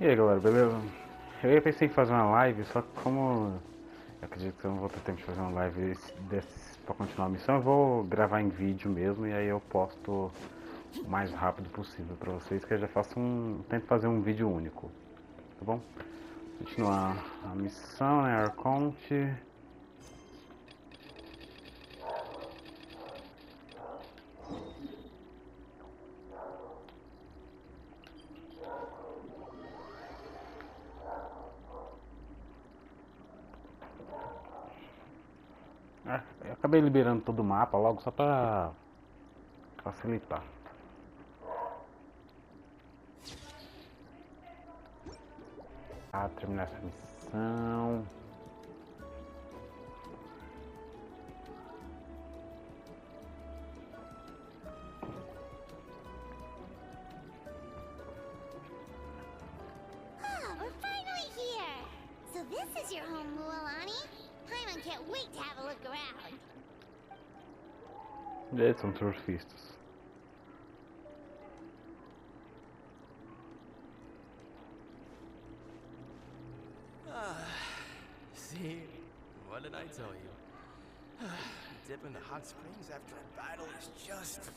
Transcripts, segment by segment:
E aí galera, beleza? Pensei em fazer uma live, só que como eu acredito que eu não vou ter tempo de fazer uma live pra continuar a missão, eu vou gravar em vídeo mesmo e aí eu posto o mais rápido possível pra vocês, que eu já faço tento fazer um vídeo único, tá bom? Continuar a missão, né, Arconte. Eu acabei liberando todo o mapa logo só pra facilitar. Terminar essa missão. Ah, we're finally here! So this is your home, Mualani? Paimon can't wait to have a look around. Eles são surfistas. See, what did I tell you? Dip in the hot springs after a battle is just the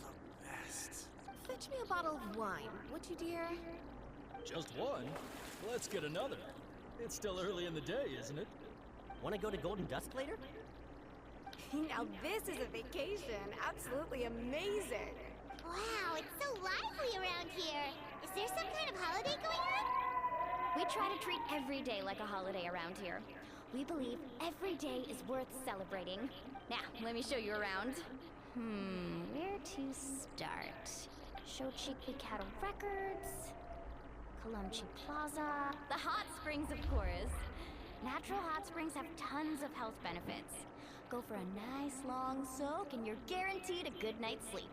best. Fetch me a bottle of wine, would you, dear? Just one? Let's get another. It's still early in the day, isn't it? Want to go to Golden Dusk later? Now this is a vacation. Absolutely amazing. Wow, it's so lively around here. Is there some kind of holiday going on? We try to treat every day like a holiday around here. We believe every day is worth celebrating. Now, let me show you around. Where to start? Shochikwi Cattle Records, Kalumchi Plaza, the hot springs, of course. Natural hot springs have tons of health benefits. Go for a nice long soak and you're guaranteed a good night's sleep.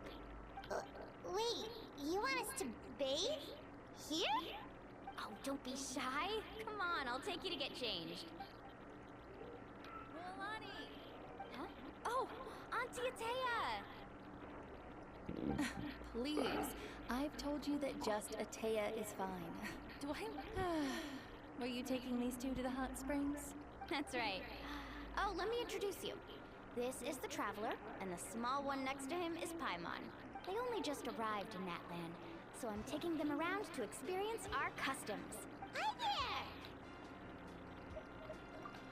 Wait, you want us to bathe? Here? Oh, don't be shy. Come on, I'll take you to get changed. Milani! Huh? Oh, Auntie Atea! Please, I've told you that just Atea is fine. Do I? Were you taking these two to the hot springs? That's right. Oh, let me introduce you. This is the Traveler, and the small one next to him is Paimon. They only just arrived in Natland, so I'm taking them around to experience our customs. Hi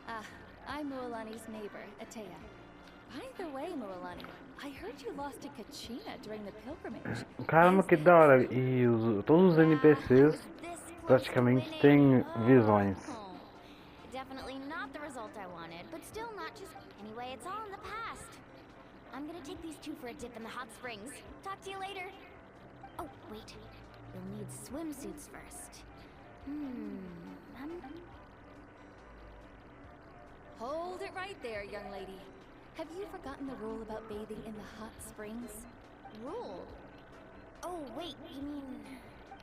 there! I'm Mualani's neighbor, Atea. By the way, Mualani, I heard you lost to Kachina during the pilgrimage. Caramba, que da hora! E todos os NPCs praticamente têm visões. Definitely not the result I wanted, but still not just... Anyway, it's all in the past. I'm gonna take these two for a dip in the hot springs. Talk to you later. Oh, wait. You'll need swimsuits first. Hold it right there, young lady. Have you forgotten the rule about bathing in the hot springs? Rule? Oh, wait, you mean...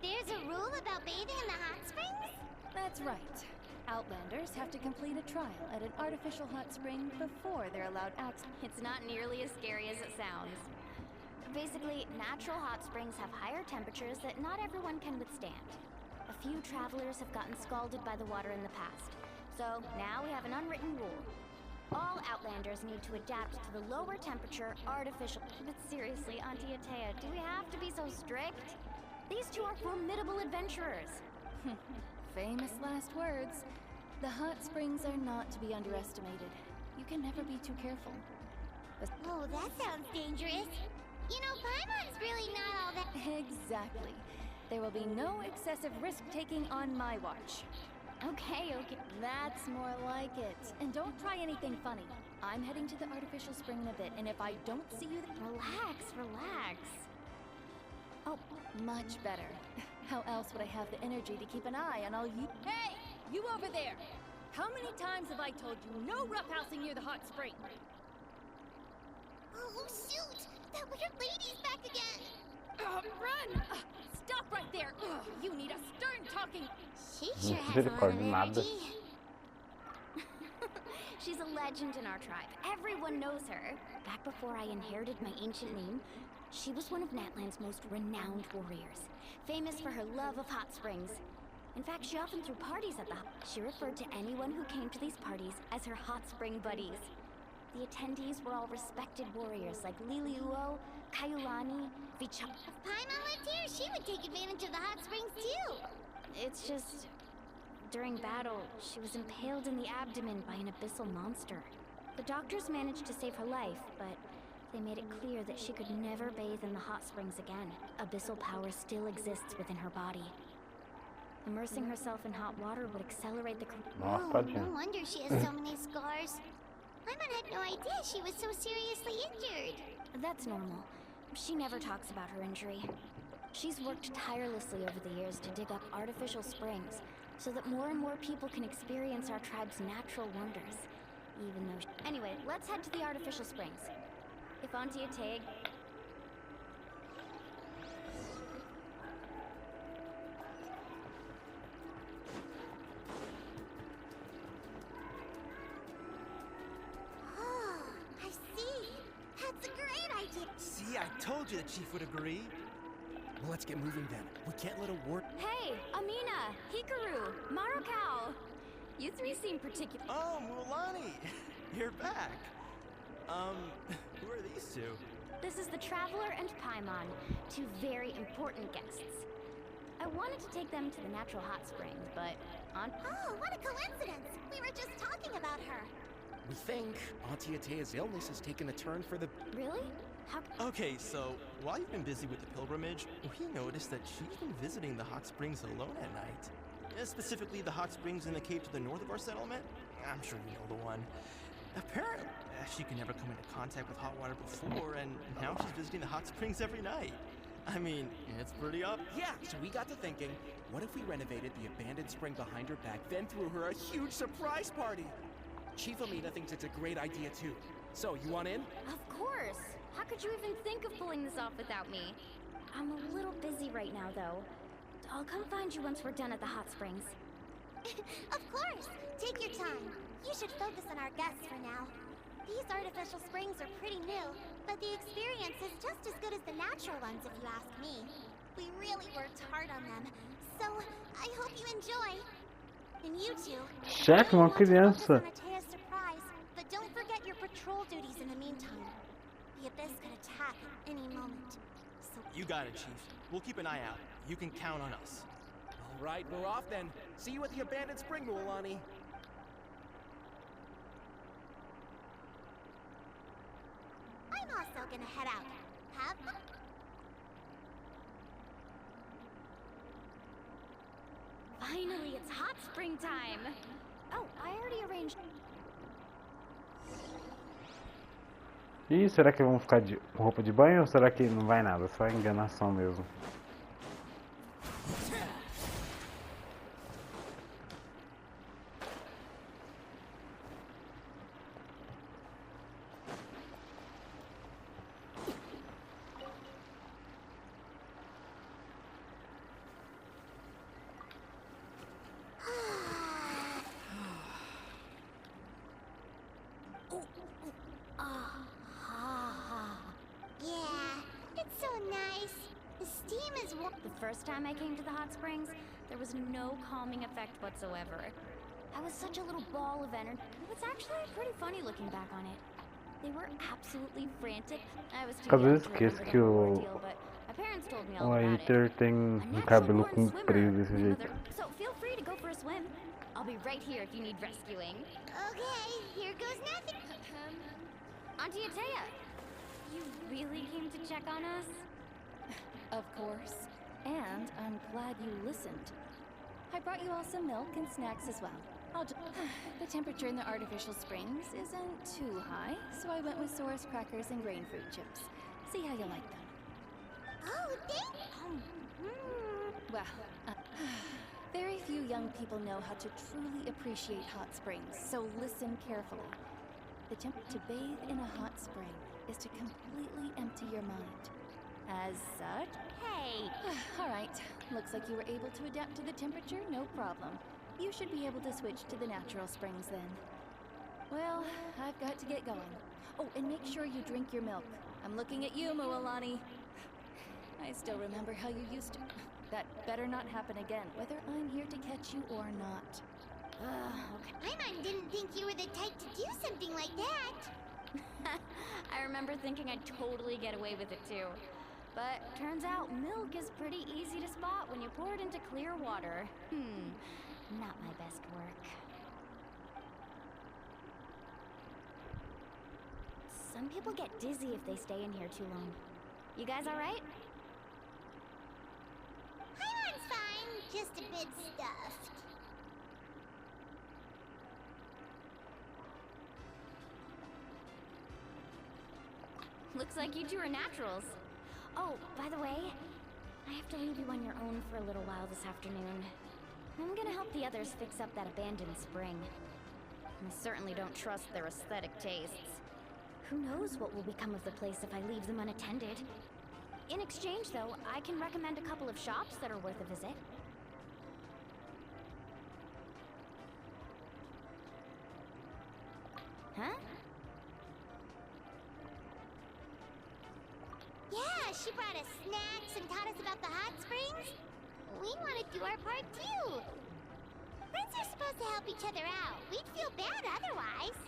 There's a rule about bathing in the hot springs? That's right. Outlanders have to complete a trial at an artificial hot spring before they're allowed access. It's not nearly as scary as it sounds. Basically, natural hot springs have higher temperatures that not everyone can withstand. A few travelers have gotten scalded by the water in the past. So, now we have an unwritten rule. All Outlanders need to adapt to the lower temperature, artificial... But seriously, Auntie Atea, do we have to be so strict? These two are formidable adventurers. Famous last words. The hot springs are not to be underestimated. You can never be too careful. Oh, that sounds dangerous. You know, Paimon's really not all that... Exactly. There will be no excessive risk-taking on my watch. Okay. That's more like it. And don't try anything funny. I'm heading to the artificial spring in a bit, and if I don't see you... Relax. Oh, much better. How else would I have the energy to keep an eye on all you... Hey! You over there! How many times have I told you no roughhousing near the hot spring? Oh, shoot! That weird lady's back again! Run! Stop right there! You need a stern talking... She sure has a lot of energy. She's a legend in our tribe. Everyone knows her. Back before I inherited my ancient name, she was one of Natland's most renowned warriors, famous for her love of hot springs. In fact, she often threw parties at the She referred to anyone who came to these parties as her hot spring buddies. The attendees were all respected warriors like Liliuo, Kaiulani, Vicha. If Paimon lived here, she would take advantage of the hot springs too. It's just... During battle, she was impaled in the abdomen by an abyssal monster. The doctors managed to save her life, but they made it clear that she could never bathe in the hot springs again. Abyssal power still exists within her body. Immersing herself in hot water would accelerate the... Oh, no wonder she has so many scars. Paimon had no idea she was so seriously injured. That's normal. She never talks about her injury. She's worked tirelessly over the years to dig up artificial springs, so that more and more people can experience our tribe's natural wonders. Even though... Anyway, let's head to the artificial springs. If Auntie Ateg... Oh, I see. That's a great idea. See, I told you the chief would agree. Well, let's get moving then. We can't let a war... Hey, Amina, Hikaru, Marukau. You three seem particular... Oh, Mualani! You're back. Who are these two? This is the Traveler and Paimon, two very important guests. I wanted to take them to the natural hot springs, but... Oh, what a coincidence! We were just talking about her. We think Auntie Atea's illness has taken a turn for the... Really? How... Okay, so while you've been busy with the pilgrimage, we noticed that she's been visiting the hot springs alone at night. Specifically, the hot springs in the cave to the north of our settlement. I'm sure you know the one. Apparently, she could never come into contact with hot water before, and now she's visiting the hot springs every night. I mean, it's pretty up. Yeah, so we got to thinking, what if we renovated the abandoned spring behind her back, then threw her a huge surprise party? Chief Amina thinks it's a great idea too. So, you want in? Of course! How could you even think of pulling this off without me? I'm a little busy right now, though. I'll come find you once we're done at the hot springs. Of course! Take your time. You should focus on our guests for now. These artificial springs are pretty new, but the experience is just as good as the natural ones if you ask me. We really worked hard on them, so I hope you enjoy. And you two... Chefe, uma criança. Surprise, but don't forget your patrol duties in the meantime. The abyss could attack at any moment. So You got it, Chief. We'll keep an eye out. You can count on us. All right, we're off then. See you at the abandoned spring, Mualani. I'm also gonna head out. Have fun. Finally, it's hot spring time! Oh, I already arranged... Ih, será que vão ficar com roupa de banho ou será que não vai nada? Só enganação mesmo. Yeah, it's so nice. The steam is warm. The first time I came to the hot springs, there was no calming effect whatsoever. I was such a little ball of energy. It was actually pretty funny looking back on it. They were absolutely frantic. I was too Às young vezes to esqueço remember que the o ordeal, but my parents told me all about it. Hater tem um cabelo comprido desse jeito. So feel free to go for a swim. I'll be right here if you need rescuing. Okay, here goes nothing. Auntie Atea, you really came to check on us? Of course. And I'm glad you listened. I brought you all some milk and snacks as well. The temperature in the artificial springs isn't too high, so I went with Saurus crackers and grain fruit chips. See how you like them. Oh, thank Well, very few young people know how to truly appreciate hot springs, so listen carefully. The to bathe in a hot spring is to completely empty your mind. As such... Hey! All right, looks like you were able to adapt to the temperature, no problem. You should be able to switch to the natural springs then. Well, I've got to get going. Oh, and make sure you drink your milk. I'm looking at you, Mualani. I still remember how you used to. That better not happen again, whether I'm here to catch you or not. Okay. Paimon didn't think you were the type to do something like that. I remember thinking I'd totally get away with it too. But turns out milk is pretty easy to spot when you pour it into clear water. Not my best work. Some people get dizzy if they stay in here too long. You guys all right? Paimon's fine, just a bit stuffed. Looks like you two are naturals. Oh, by the way, I have to leave you on your own for a little while this afternoon. I'm gonna help the others fix up that abandoned spring. I certainly don't trust their aesthetic tastes. Who knows what will become of the place if I leave them unattended? In exchange, though, I can recommend a couple of shops that are worth a visit. Huh? Yeah, she brought us snacks and taught us about the hot springs. We want to do our part too. Friends are supposed to help each other out. We'd feel bad otherwise.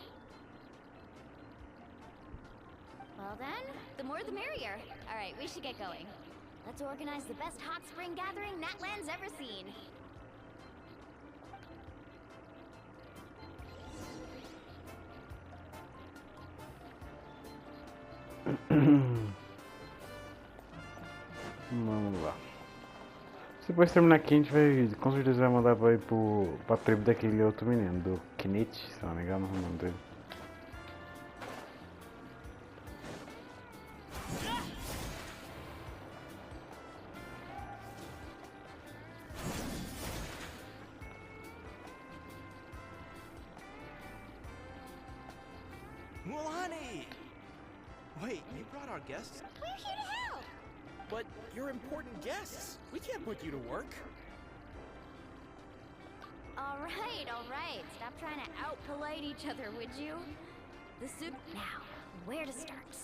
Well then, the more the merrier. All right, we should get going. Let's organize the best hot spring gathering Natland's ever seen. Vamos lá. Se depois terminar aqui, a gente vai, com certeza vai mandar pra tribo daquele outro menino, do Knit, se não me engano, o nome dele. Mulani! Wait, you brought our guests? We're here to help. But you're important guests. We can't put you to work. All right. Stop trying to out-polite each other, would you? The soup. Now, where to start?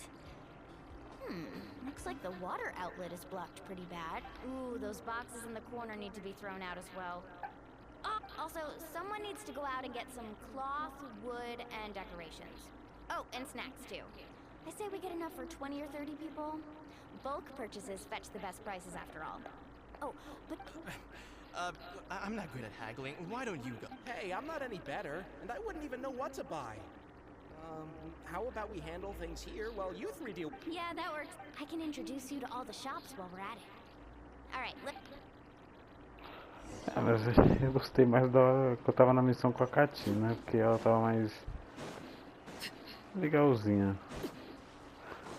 Looks like the water outlet is blocked pretty bad. Ooh, those boxes in the corner need to be thrown out as well. Also, someone needs to go out and get some cloth, wood, and decorations. Oh, and snacks too. I say we get enough for 20 or 30 people. Bulk purchases fetch the best prices after all. Oh, but... I'm not good at haggling. Why don't you go? Hey, I'm not any better, and I wouldn't even know what to buy. How about we handle things here while you three deal? Yeah, that works. I can introduce you to all the shops while we're at it. All right, Mas eu gostei mais da hora que eu tava na missão com a Katina, né? Porque ela tava mais legalzinha.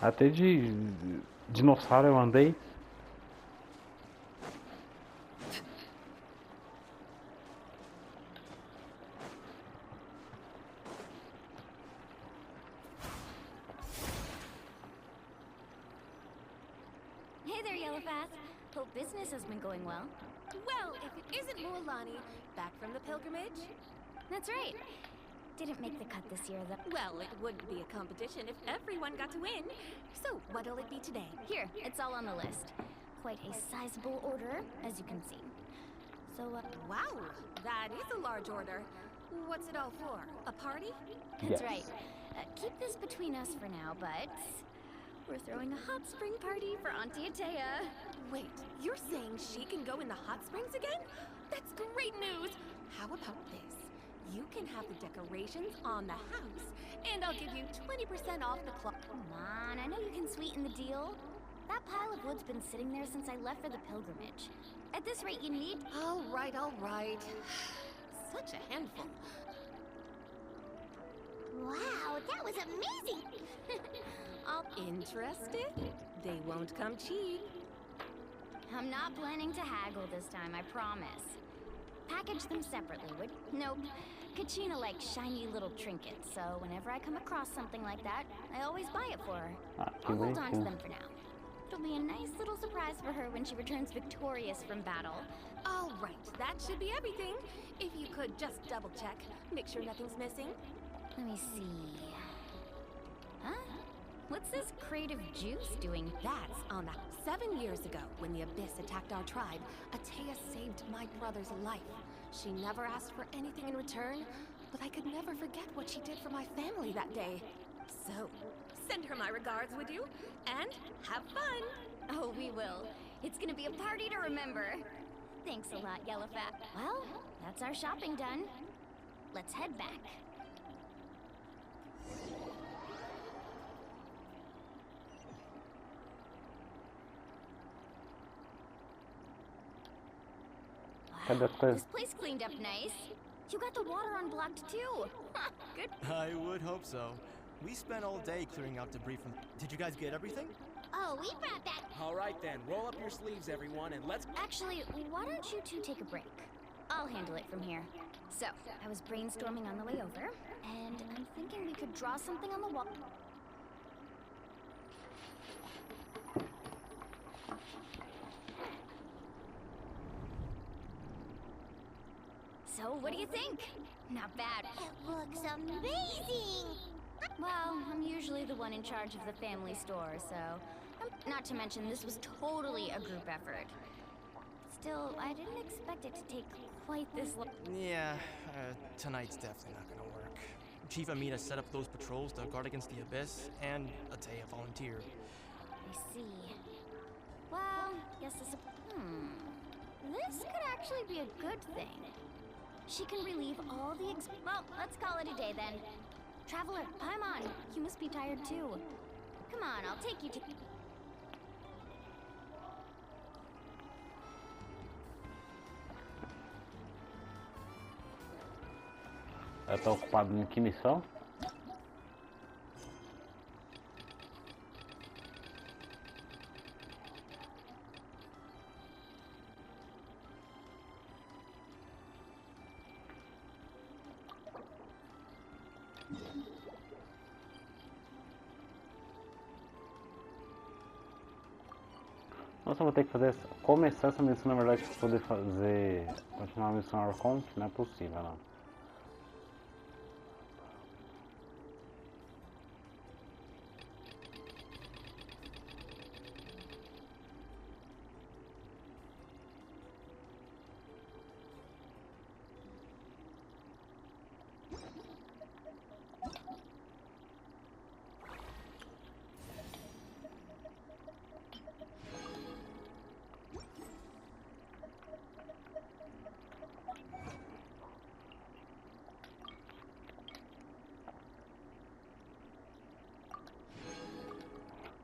Até de dinossauro eu andei. Hey there, Yellowfast. Hope business has been going well. Well, if it isn't Mulani, back from the pilgrimage? That's right. Didn't make the cut this year, though. Well, it wouldn't be a competition if everyone got to win. So, what'll it be today? Here, it's all on the list. Quite a sizable order, as you can see. So, Wow, that is a large order. What's it all for? A party? That's right. Keep this between us for now, but... we're throwing a hot spring party for Auntie Atea. Wait, you're saying she can go in the hot springs again? That's great news! How about this? You can have the decorations on the house, and I'll give you 20% off the clock. Come on, I know you can sweeten the deal. That pile of wood's been sitting there since I left for the pilgrimage. At this rate, you need... All right. Such a handful. Wow, that was amazing. Interested? They won't come cheap. I'm not planning to haggle this time, I promise. Package them separately, would... Nope. Kachina likes shiny little trinkets, so whenever I come across something like that, I always buy it for her. I'll hold on to them for now. It'll be a nice little surprise for her when she returns victorious from battle. All right, that should be everything. If you could just double check, make sure nothing's missing. Let me see... Huh? What's this creative juice doing? That's on that. 7 years ago, when the Abyss attacked our tribe, Atea saved my brother's life. She never asked for anything in return, but I could never forget what she did for my family that day. So, send her my regards, would you? And have fun! Oh, we will. It's gonna be a party to remember. Thanks a lot, Yellowfat. Well, that's our shopping done. Let's head back. This place cleaned up nice. You got the water unblocked too. Good. I would hope so. We spent all day clearing out debris from... Did you guys get everything? Oh, we brought that. All right then, roll up your sleeves, everyone, and let's... Actually, why don't you two take a break? I'll handle it from here. So, I was brainstorming on the way over, and I'm thinking we could draw something on the wall. So, what do you think? Not bad. It looks amazing. Well, I'm usually the one in charge of the family store, so... Not to mention, this was totally a group effort. Still, I didn't expect it to take quite this long. Yeah, tonight's definitely not gonna work. Chief Amita set up those patrols to guard against the Abyss, and Atea volunteered. I see. Well, guess this... This could actually be a good thing. She can relieve all the well, let's call it a day then. Traveler, I'm on. You must be tired too. Come on, I'll take you to... Eu tô ocupado em que missão? Nossa, eu vou ter que fazer começar essa missão, na verdade, para poder continuar a missão Archon, não é possível, não.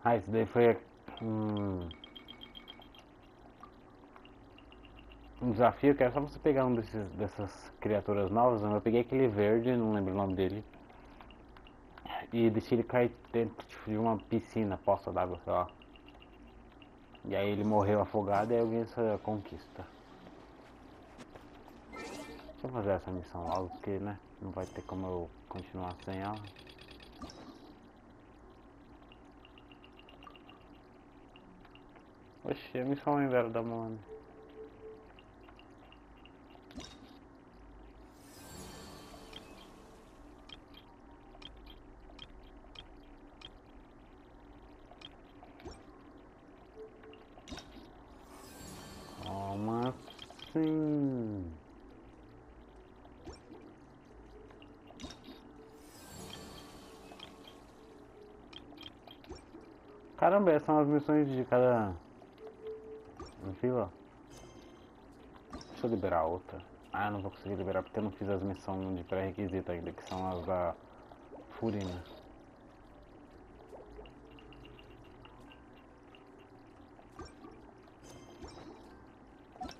Ah, isso daí foi um desafio que era só você pegar dessas criaturas novas, né? Eu peguei aquele verde, não lembro o nome dele, e deixei ele cair dentro de uma piscina, poça d'água, sei lá. E aí ele morreu afogado e aí eu ganhei essa conquista. Deixa eu fazer essa missão logo, porque né, não vai ter como eu continuar sem ela. Oxi, a missão ainda era da Moana. Como assim? Caramba, essas são as missões de cada vila. Deixa eu liberar outra. Ah, eu não vou conseguir liberar porque eu não fiz as missões de pré-requisito ainda, que são as da Furina.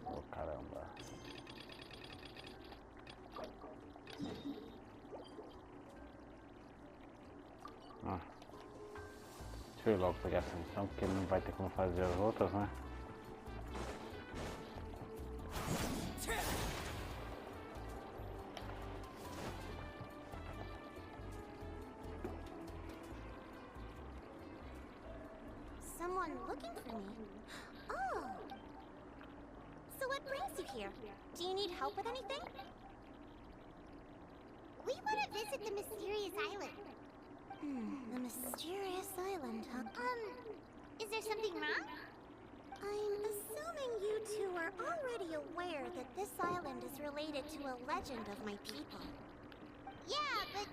Oh, caramba. Ah. Deixa eu ir logo pegar essa missão, porque não vai ter como fazer as outras, né? Someone looking for me. Oh. So what brings you here? Do you need help with anything? We want to visit the mysterious island. A mysterious island, huh? Is there something wrong? I'm assuming you two are already aware that this island is related to a legend of my people. Yeah, but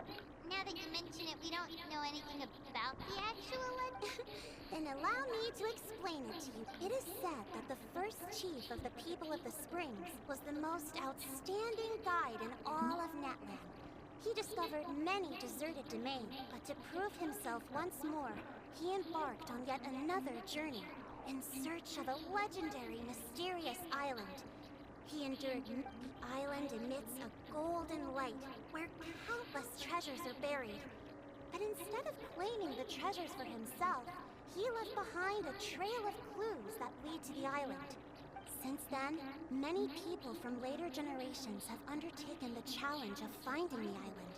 now that you mention it, we don't know anything about the actual legend. Then allow me to explain it to you. It is said that the first chief of the people of the Springs was the most outstanding guide in all of Netland. He discovered many deserted domains, but to prove himself once more, he embarked on yet another journey in search of a legendary, mysterious island. He endured. The island emits a golden light where countless treasures are buried. But instead of claiming the treasures for himself, he left behind a trail of clues that lead to the island. Since then, many people from later generations have undertaken the challenge of finding the island.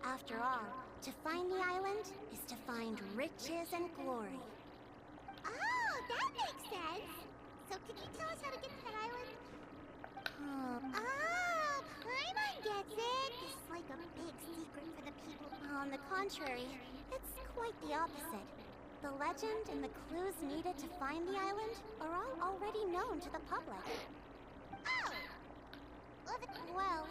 After all, to find the island is to find riches and glory. Oh, that makes sense. So could you tell us how to get to that island? Paimon gets it. It's like a big secret for the people. On the contrary, it's quite the opposite. The legend and the clues needed to find the island are all already known to the public. Oh! Well,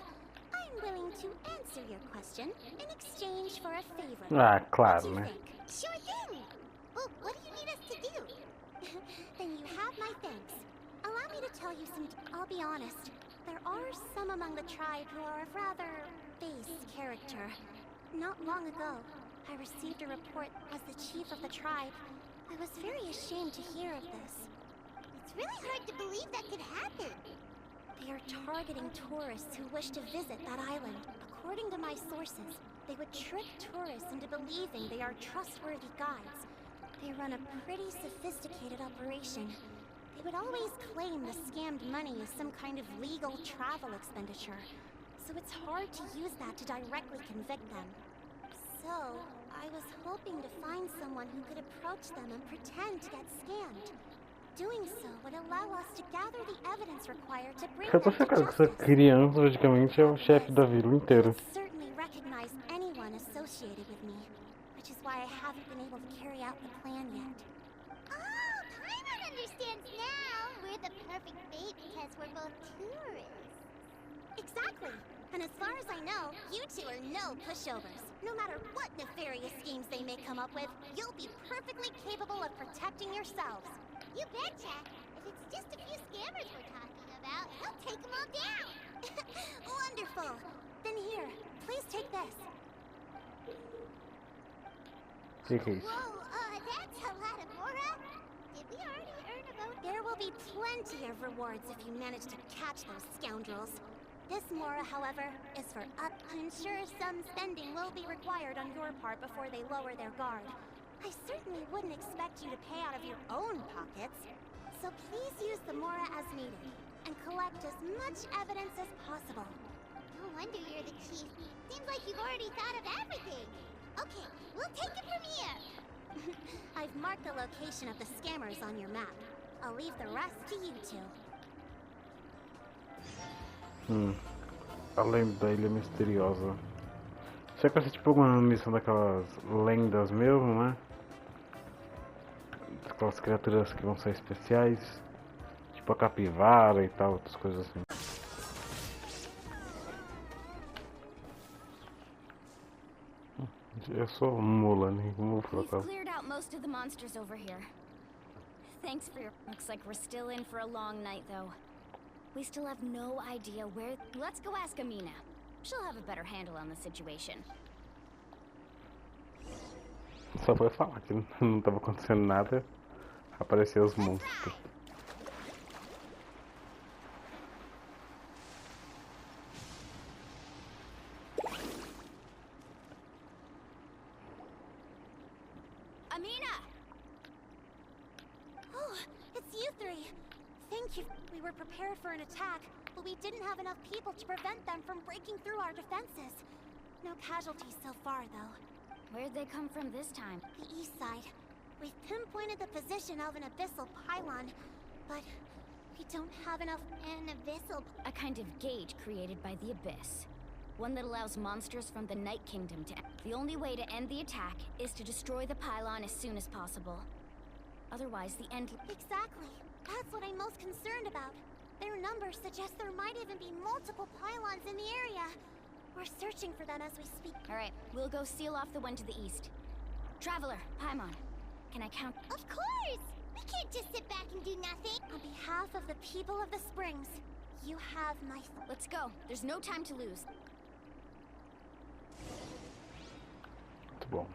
I'm willing to answer your question in exchange for a favor. Ah, claro, What do you né? think? Sure thing. Well, what do you need us to do? Then you have my thanks. Allow me to tell you some. I'll be honest. There are some among the tribe who are of rather base character. Not long ago, I received a report as the chief of the tribe. I was very ashamed to hear of this. It's really hard to believe that could happen. They are targeting tourists who wish to visit that island. According to my sources, they would trick tourists into believing they are trustworthy guides. They run a pretty sophisticated operation. They would always claim the scammed money is some kind of legal travel expenditure. So it's hard to use that to directly convict them. So, I was hoping to find someone who could approach them and pretend to get scammed. Doing so would allow us to gather the evidence required to bring Eu them tô to chocado que essa justice. criança praticamente é o chefe da vila inteira. I certainly recognize anyone associated with me, which is why I haven't been able to carry out the plan yet. Oh, Paimon understands now. We're the perfect bait because we're both tourists. Exactly. And as far as I know, you two are no pushovers. No matter what nefarious schemes they may come up with, you'll be perfectly capable of protecting yourselves. You betcha. If it's just a few scammers we're talking about, he'll take them all down. Wonderful. Then here, please take this. Que é isso? Whoa, that's a lot of hora. Did we already earn a bonus? There will be plenty of rewards if you manage to catch those scoundrels. This mora, however, is for up. I'm sure some spending will be required on your part before they lower their guard. I certainly wouldn't expect you to pay out of your own pockets. So please use the mora as needed, and collect as much evidence as possible. No wonder you're the chief. Seems like you've already thought of everything. Okay, we'll take it from here. I've marked the location of the scammers on your map. I'll leave the rest to you two. Além da ilha misteriosa. Será que vai ser tipo alguma missão daquelas lendas mesmo, né? Aquelas criaturas que vão ser especiais. Tipo a capivara e tal, outras coisas assim. Eu sou mula, né? Vou We've colocar. cleared out most of the monsters over here. Thanks for your... Looks like we're still in for a long night, though. We still have no idea where... Let's go ask Amina. She'll have a better handle on the situation. Só foi falar que não tava acontecendo nada. Apareceu os monstros. Amina! Oh, it's you three. Thank you. We were prepared for an attack, but we didn't have enough people to prevent them from breaking through our defenses. No casualties so far, though. Where'd they come from this time? The east side. We've pinpointed the position of an abyssal pylon, but we don't have enough. An abyssal. A kind of gauge created by the abyss. One that allows monsters from the Night Kingdom to... The only way to end the attack is to destroy the pylon as soon as possible. Otherwise, the end... Exactly. That's what I'm most concerned about. Their numbers suggest there might even be multiple pylons in the area. We're searching for them as we speak. Alright, we'll go seal off the one to the east. Traveler, Paimon, can I count? Of course! We can't just sit back and do nothing. On behalf of the people of the Springs, you have my... Let's go. There's no time to lose. Muito bom.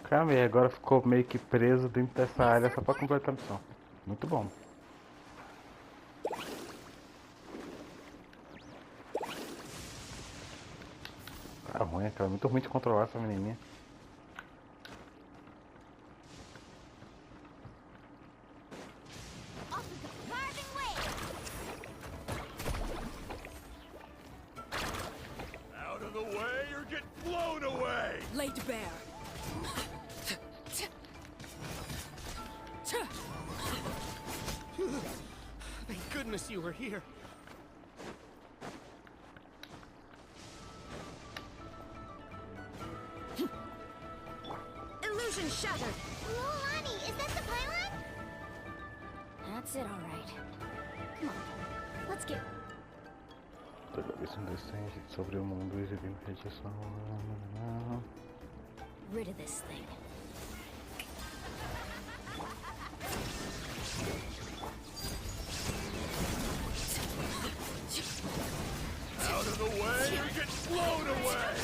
Calma aí, agora ficou meio que preso dentro dessa área só pra completar a missão. Muito bom. Tá ruim, cara. Muito ruim de controlar essa menininha. Out of the way or get blown away! Laid bare. Thank goodness you were here. Illusion shattered. Lolani, is that the pylon? That's it, alright. Come on, let's get... Toda vez descende sobre o mundo exibindo radiação. rid of this thing. Out of the way or get blown away!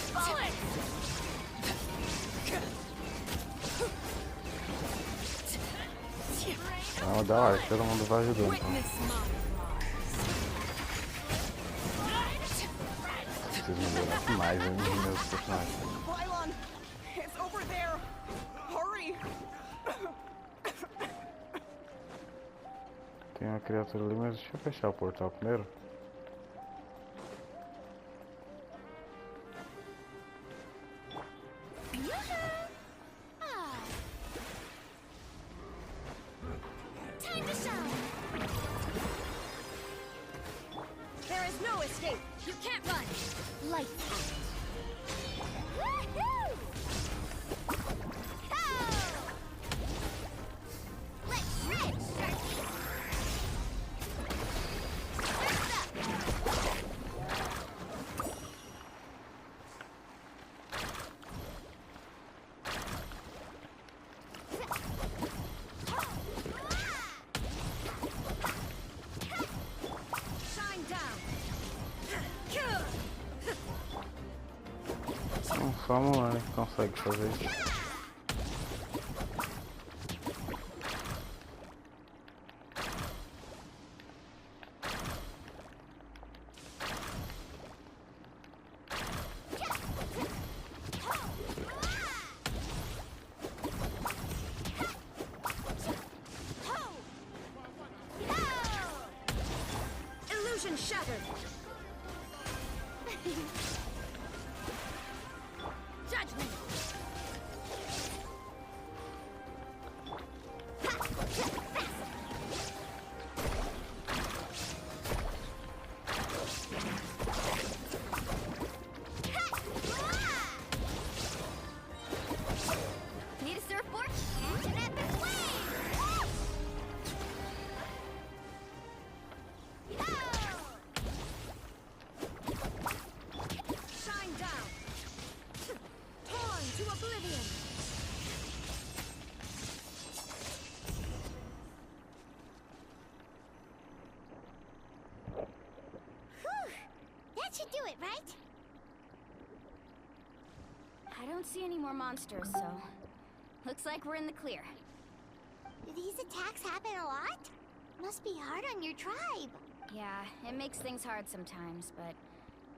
Ah, da hora, todo mundo vai ajudando. Então. Preciso melhorar mais ainda os meus personagens. Pylon! It's over there! Hurry! Tem uma criatura ali, mas deixa eu fechar o portal primeiro. Só um ano que consegue fazer isso. Illusion shattered. Judgment. Need a surfboard? Shine down. Torn to oblivion. Whew! That should do it, right? I don't see any more monsters, so... Looks like we're in the clear. Do these attacks happen a lot? Must be hard on your tribe. Yeah, it makes things hard sometimes, but...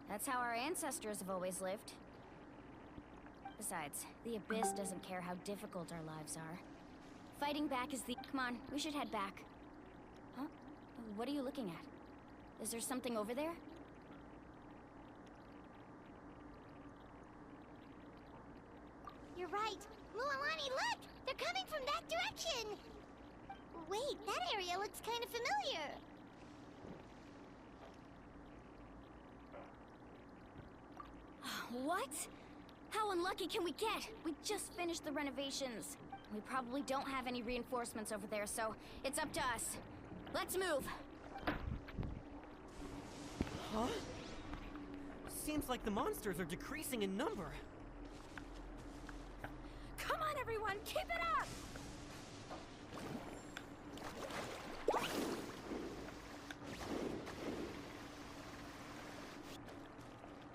That's how our ancestors have always lived. Besides, the Abyss doesn't care how difficult our lives are. Fighting back is the... Come on, we should head back. Huh? What are you looking at? Is there something over there? You're right. Mualani, look! They're coming from that direction! Wait, that area looks kind of familiar. What? How unlucky can we get? We just finished the renovations. We probably don't have any reinforcements over there, so it's up to us. Let's move. Huh? Seems like the monsters are decreasing in number. Come on, everyone, keep it up!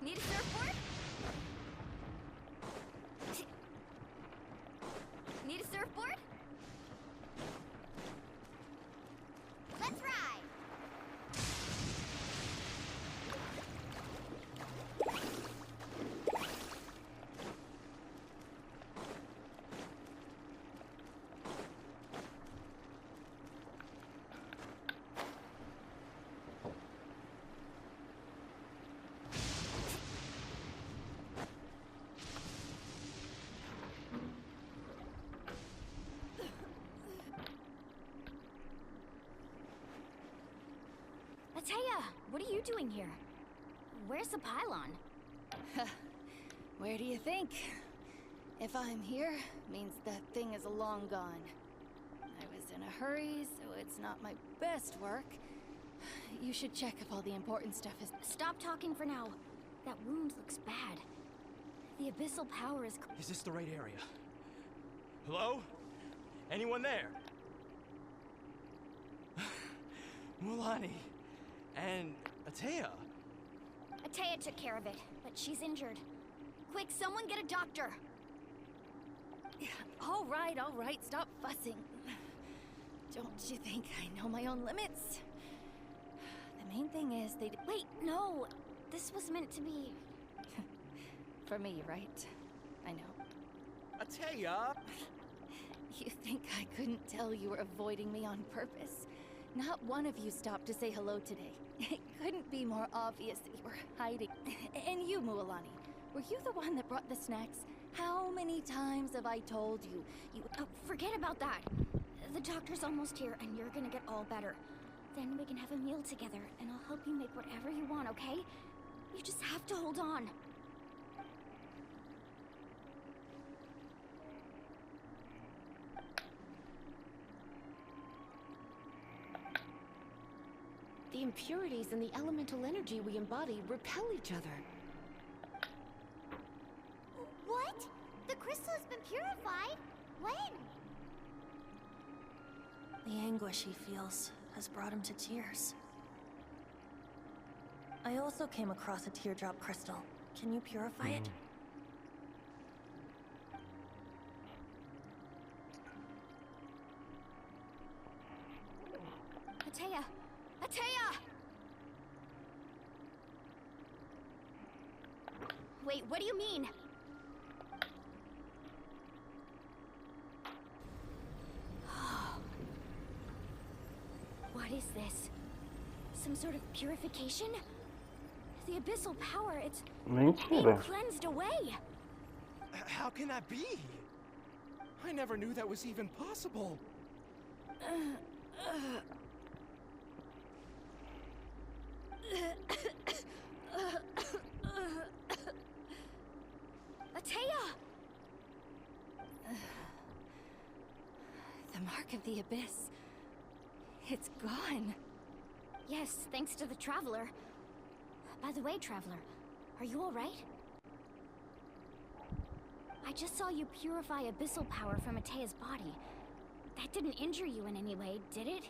Need a surfboard? Need a surfboard? Let's ride! Atea, what are you doing here? Where's the pylon? Where do you think? If I'm here, means that thing is long gone. I was in a hurry, so it's not my best work. You should check if all the important stuff is... Stop talking for now. That wound looks bad. The abyssal power is... Is this the right area? Hello? Anyone there? Mulani. And Atea. Atea took care of it, but she's injured. Quick, someone get a doctor! All right, stop fussing. Don't you think I know my own limits? The main thing is they... Wait, no! This was meant to be... For me, right? I know. Atea! You think I couldn't tell you were avoiding me on purpose? Not one of you stopped to say hello today. It couldn't be more obvious that you were hiding. And you, Mualani, were you the one that brought the snacks? How many times have I told you? Oh, forget about that. The doctor's almost here, and you're gonna get all better. Then we can have a meal together, and I'll help you make whatever you want, okay? You just have to hold on. The impurities and the elemental energy we embody repel each other. What? The crystal has been purified? When? The anguish he feels has brought him to tears. I also came across a teardrop crystal. Can you purify it? Atea! Atea! Wait, what do you mean? What is this? Some sort of purification? The abyssal power, it's being cleansed away! How can that be? I never knew that was even possible. Atea! The mark of the abyss. It's gone. Yes, thanks to the Traveler. By the way, Traveler, are you alright? I just saw you purify abyssal power from Atea's body. That didn't injure you in any way, did it?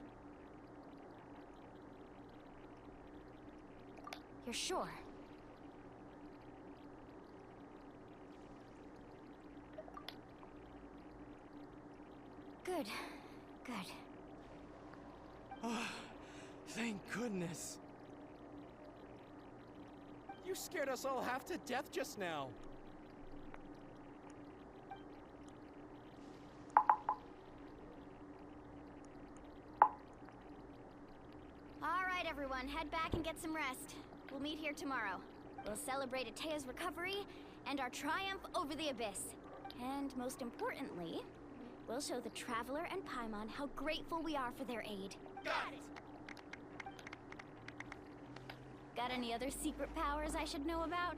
You're sure? Good. Good. Oh, thank goodness. You scared us all half to death just now. All right, everyone, head back and get some rest. We'll meet here tomorrow. We'll celebrate Atea's recovery and our triumph over the abyss. And most importantly, we'll show the Traveler and Paimon how grateful we are for their aid. Got it! Got any other secret powers I should know about?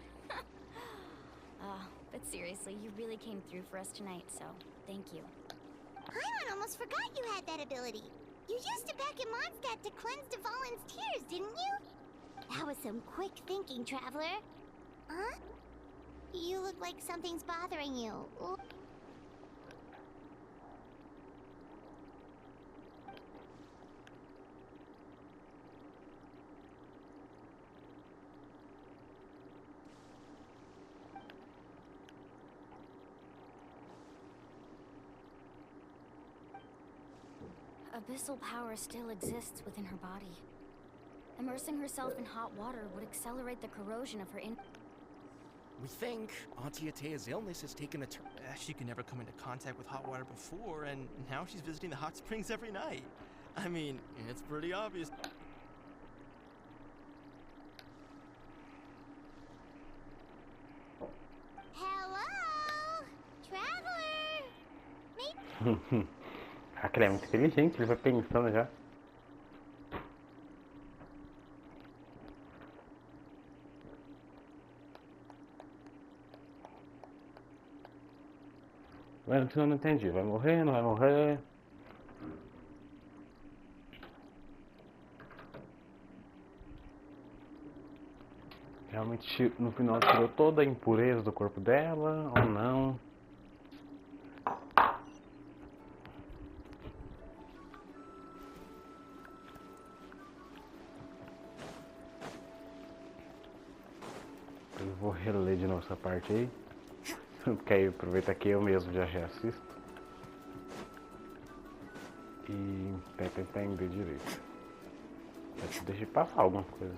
But seriously, you really came through for us tonight, so thank you. Paimon almost forgot you had that ability. You used it back in Mondstadt to cleanse Dvalin's tears, didn't you? That was some quick thinking, Traveler. Huh? You look like something's bothering you. Ooh. Abyssal power still exists within her body. Immersing herself in hot water would accelerate the corrosion of her We think Auntie Atea's illness has taken a turn. She could never come into contact with hot water before, and now she's visiting the hot springs every night. I mean, it's pretty obvious. Hello? Traveler? Maybe... Aquele é muito inteligente, ele vai pensando já. Mas eu não entendi, vai morrer, não vai morrer? Realmente no final tirou toda a impureza do corpo dela ou não? Eu vou reler de novo essa parte aí, porque aí aproveita que eu mesmo já reassisto e tenta entender direito. Deixa eu passar alguma coisa.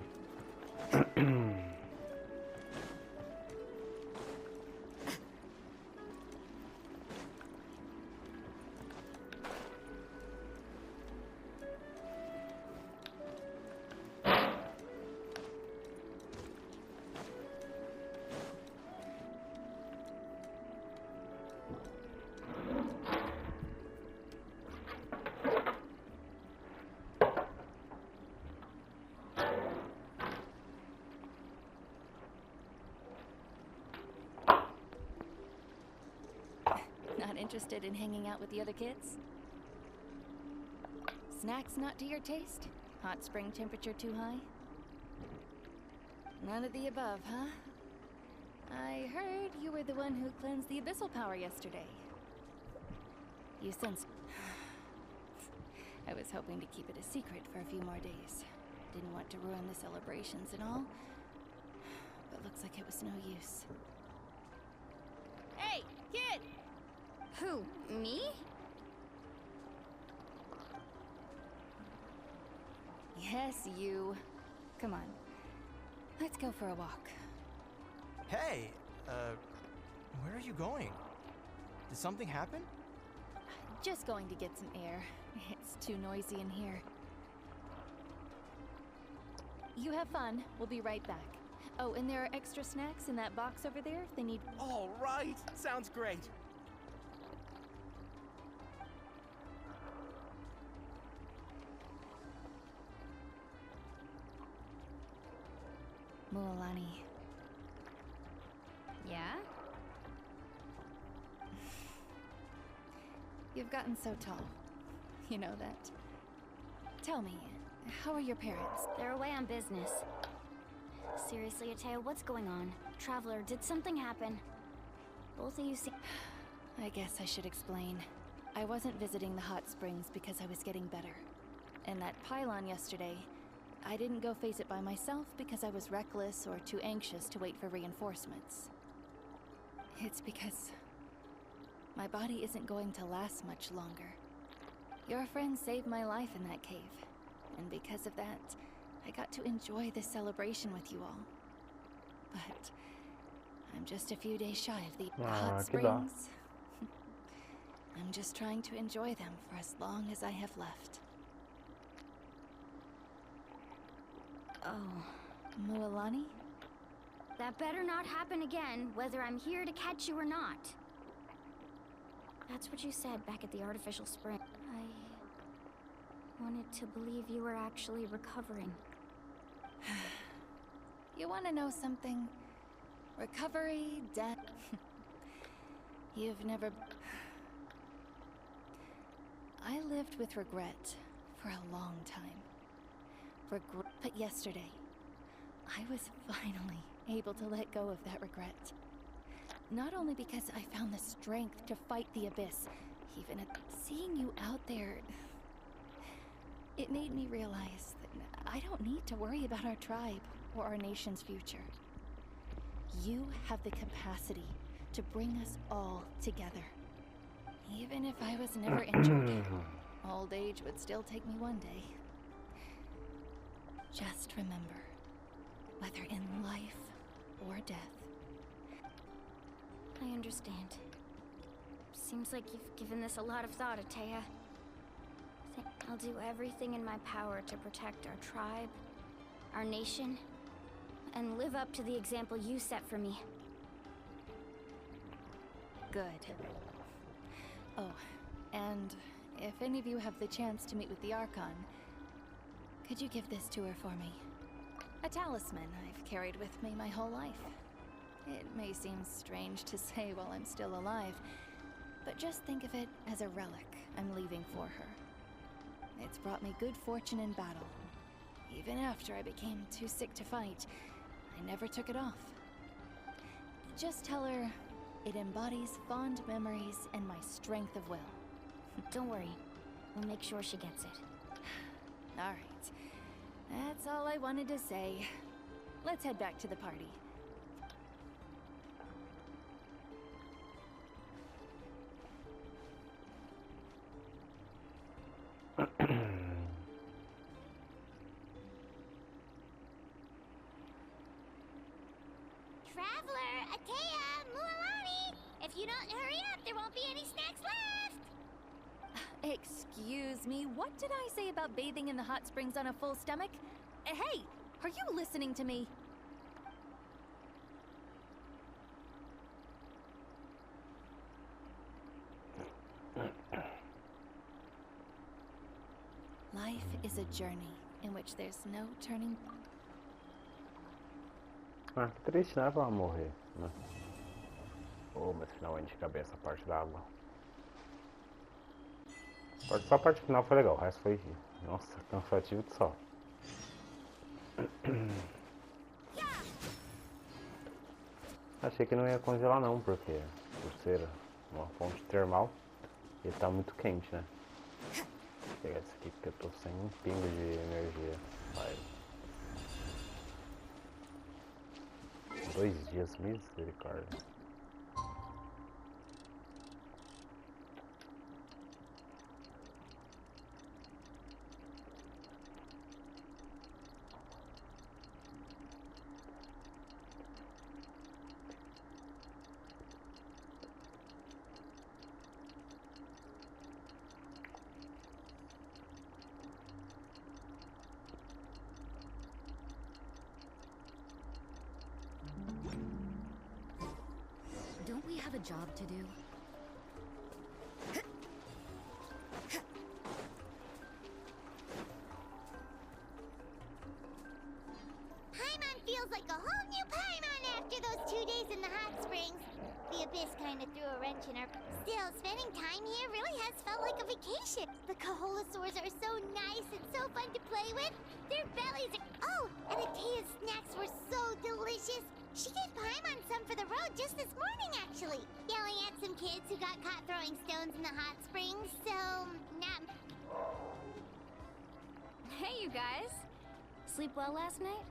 Not interested in hanging out with the other kids? Snacks not to your taste? Hot spring temperature too high? None of the above, huh? I heard you were the one who cleansed the abyssal power yesterday. You sensed... I was hoping to keep it a secret for a few more days. Didn't want to ruin the celebrations and all. But looks like it was no use. Hey, kid! Who? Me? Yes, you. Come on. Let's go for a walk. Hey, where are you going? Did something happen? Just going to get some air. It's too noisy in here. You have fun. We'll be right back. Oh, and there are extra snacks in that box over there if they need... All right, sounds great. Mualani. Yeah? You've gotten so tall. You know that. Tell me, how are your parents? They're away on business. Seriously, Atea, what's going on? Traveler, did something happen? Both of you seem... I guess I should explain. I wasn't visiting the hot springs because I was getting better. And that pylon yesterday, I didn't go face it by myself because I was reckless or too anxious to wait for reinforcements. It's because my body isn't going to last much longer. Your friend saved my life in that cave, and because of that, I got to enjoy this celebration with you all. But I'm just a few days shy of the hot springs. I'm just trying to enjoy them for as long as I have left. Oh. Mualani? That better not happen again, whether I'm here to catch you or not. That's what you said back at the artificial spring. I wanted to believe you were actually recovering. You want to know something? Recovery, death. You've never... I lived with regret for a long time. But yesterday, I was finally able to let go of that regret. Not only because I found the strength to fight the abyss, even at seeing you out there, it made me realize that I don't need to worry about our tribe or our nation's future. You have the capacity to bring us all together. Even if I was never injured, old age would still take me one day. Just remember, whether in life or death. I understand. Seems like you've given this a lot of thought, Atea. I'll do everything in my power to protect our tribe, our nation, and live up to the example you set for me. Good. Oh, and if any of you have the chance to meet with the Archon, could you give this to her for me? A talisman I've carried with me my whole life. It may seem strange to say while I'm still alive, but just think of it as a relic I'm leaving for her. It's brought me good fortune in battle. Even after I became too sick to fight, I never took it off. Just tell her it embodies fond memories and my strength of will. Don't worry. We'll make sure she gets it. All right. That's all I wanted to say. Let's head back to the party. Traveler, Atea, Mualani! If you don't hurry up, there won't be any snacks left! Excuse me, what did I say about bathing in the hot springs on a full stomach? Hey, are you listening to me? Life is a journey in which there's no turning. Ah, que triste, né? Pra ela morrer, né? Oh, mas finalmente acabei essa parte da água. Só a parte final foi legal, o resto foi... Nossa, cansativo que só. Achei que não ia congelar não, porque por ser uma fonte termal, ele tá muito quente, né? Vou pegar esse aqui porque eu tô sem um pingo de energia. Vai. 2 dias, misericórdia. Don't we have a job to do? Paimon feels like a whole new Paimon after those 2 days in the hot springs. The abyss kind of threw a wrench in our... Still, spending time here really has felt like a vacation. The Kaholasaurs are so nice and so fun to play with. Their bellies are... Oh, and Atea's snacks were so delicious. She gave Paimon some for the road just this morning, actually. Yelling at some kids who got caught throwing stones in the hot springs, so... Nah. Hey, you guys. Sleep well last night?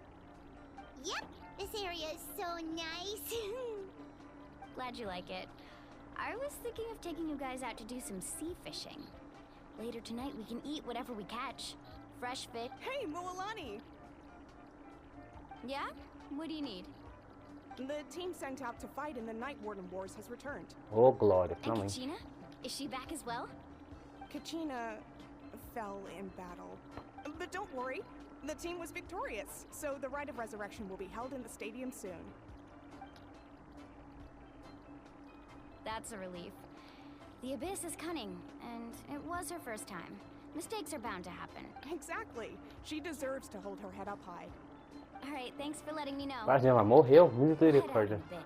Yep, this area is so nice. Glad you like it. I was thinking of taking you guys out to do some sea fishing. Later tonight, we can eat whatever we catch. Fresh fish. Hey, Mualani! Yeah? What do you need? The team sent out to fight in the Night Warden Wars has returned. Oh, Glória, And finalmente. Kachina? Is she back as well? Kachina fell in battle. But don't worry, the team was victorious, so the Rite of Resurrection will be held in the stadium soon. That's a relief. The Abyss is cunning, and it was her first time. Mistakes are bound to happen. Exactly. She deserves to hold her head up high. All right, thanks for letting me know. Imagina, ela morreu, Head out misericórdia. a bit.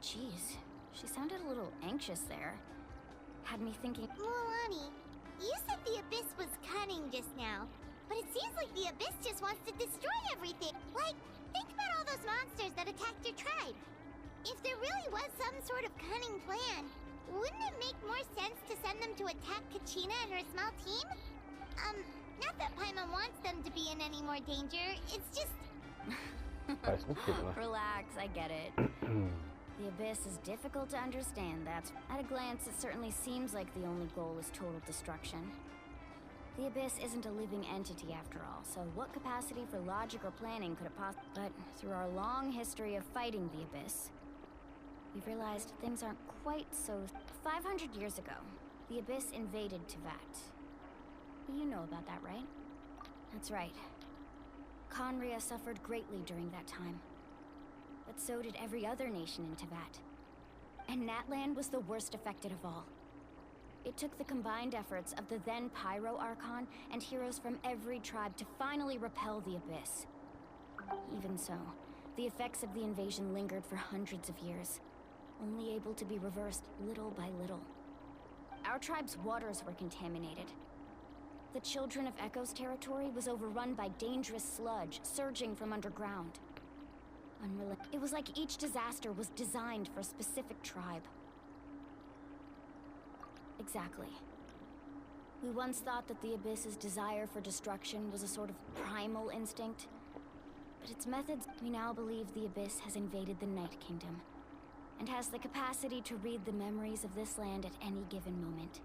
Jeez, she sounded a little anxious there. Had me thinking. Mulani, you said the Abyss was cunning just now, but it seems like the Abyss just wants to destroy everything. Like, think about all those monsters that attacked your tribe. If there really was some sort of cunning plan, wouldn't it make more sense to send them to attack Kachina and her small team? Not that Paimon wants them to be in any more danger, it's just... Relax, I get it. The Abyss is difficult to understand, that's... At a glance, it certainly seems like the only goal is total destruction. The Abyss isn't a living entity after all, so what capacity for logic or planning could it possibly... But through our long history of fighting the Abyss, we've realized things aren't quite so... 500 years ago, the Abyss invaded Teyvat. You know about that, right? That's right. Conria suffered greatly during that time. But so did every other nation in Teyvat. And Natlan was the worst affected of all. It took the combined efforts of the then Pyro Archon and heroes from every tribe to finally repel the Abyss. Even so, the effects of the invasion lingered for hundreds of years, only able to be reversed little by little. Our tribe's waters were contaminated. The Children of Echo's territory was overrun by dangerous sludge surging from underground. It was like each disaster was designed for a specific tribe. Exactly. We once thought that the Abyss's desire for destruction was a sort of primal instinct. But its methods, we now believe the Abyss has invaded the Night Kingdom, and has the capacity to read the memories of this land at any given moment.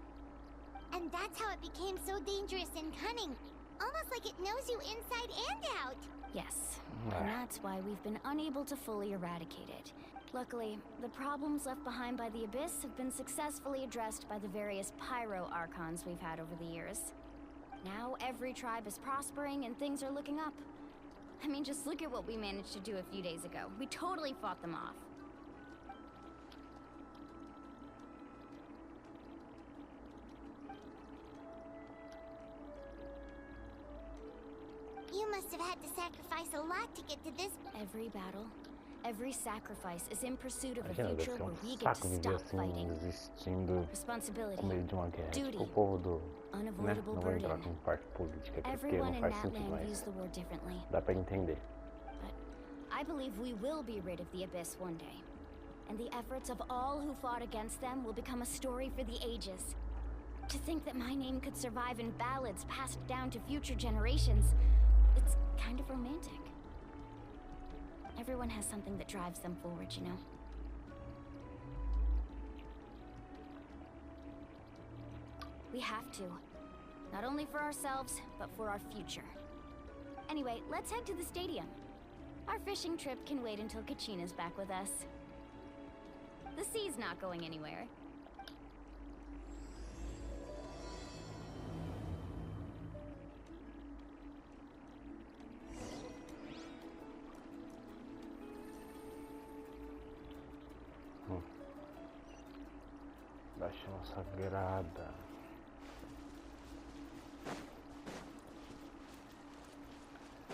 And that's how it became so dangerous and cunning. Almost like it knows you inside and out. Yes, and that's why we've been unable to fully eradicate it. Luckily, the problems left behind by the Abyss have been successfully addressed by the various Pyro Archons we've had over the years. Now every tribe is prospering and things are looking up. I mean, just look at what we managed to do a few days ago. We totally fought them off. You must have had to sacrifice a lot to get to this. Every battle, every sacrifice is in pursuit of a Imagina, deve future ser where we get saco to viver stop assim, fighting. existindo Responsibility, no meio de uma guerra. duty, Tipo o povo do... Né? unavoidable Não vou entrar burden. com parte política aqui, porque Everyone não in faz sentido, Natlan mas views the war differently. dá pra entender. But I believe we will be rid of the Abyss one day. And the efforts of all who fought against them will become a story for the ages. To think that my name could survive in ballads passed down to future generations, it's kind of romantic. Everyone has something that drives them forward, you know? We have to. Not only for ourselves, but for our future. Anyway, let's head to the stadium. Our fishing trip can wait until Kachina's back with us. The sea's not going anywhere. Da chama sagrada.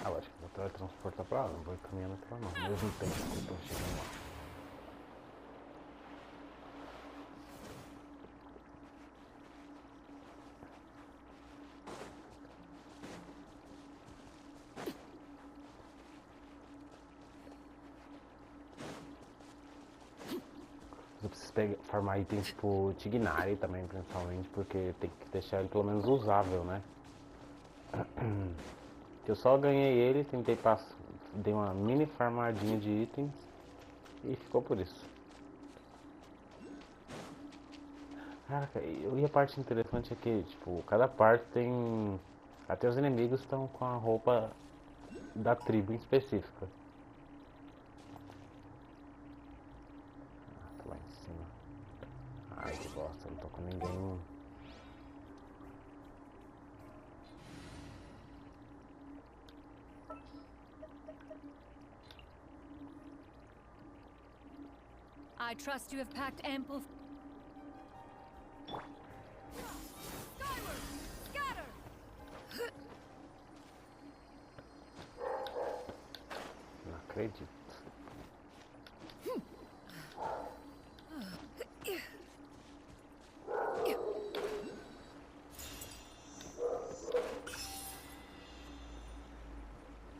Ah, eu acho que vou teletransportar pra lá, não vou ir caminhando pra lá não, ao mesmo tempo que eu tô chegando lá. Eu preciso farmar itens tipo Tignari também, principalmente, porque tem que deixar ele pelo menos usável, né? Eu só ganhei ele, tentei passar, dei uma mini farmadinha de itens e ficou por isso. Caraca, e a parte interessante é que, tipo, cada parte tem... Até os inimigos estão com a roupa da tribo em específica. Tô lá em cima. Ai, que bosta, não tô com ninguém. I trust you have packed ample... Skyward! Scatter! acredito.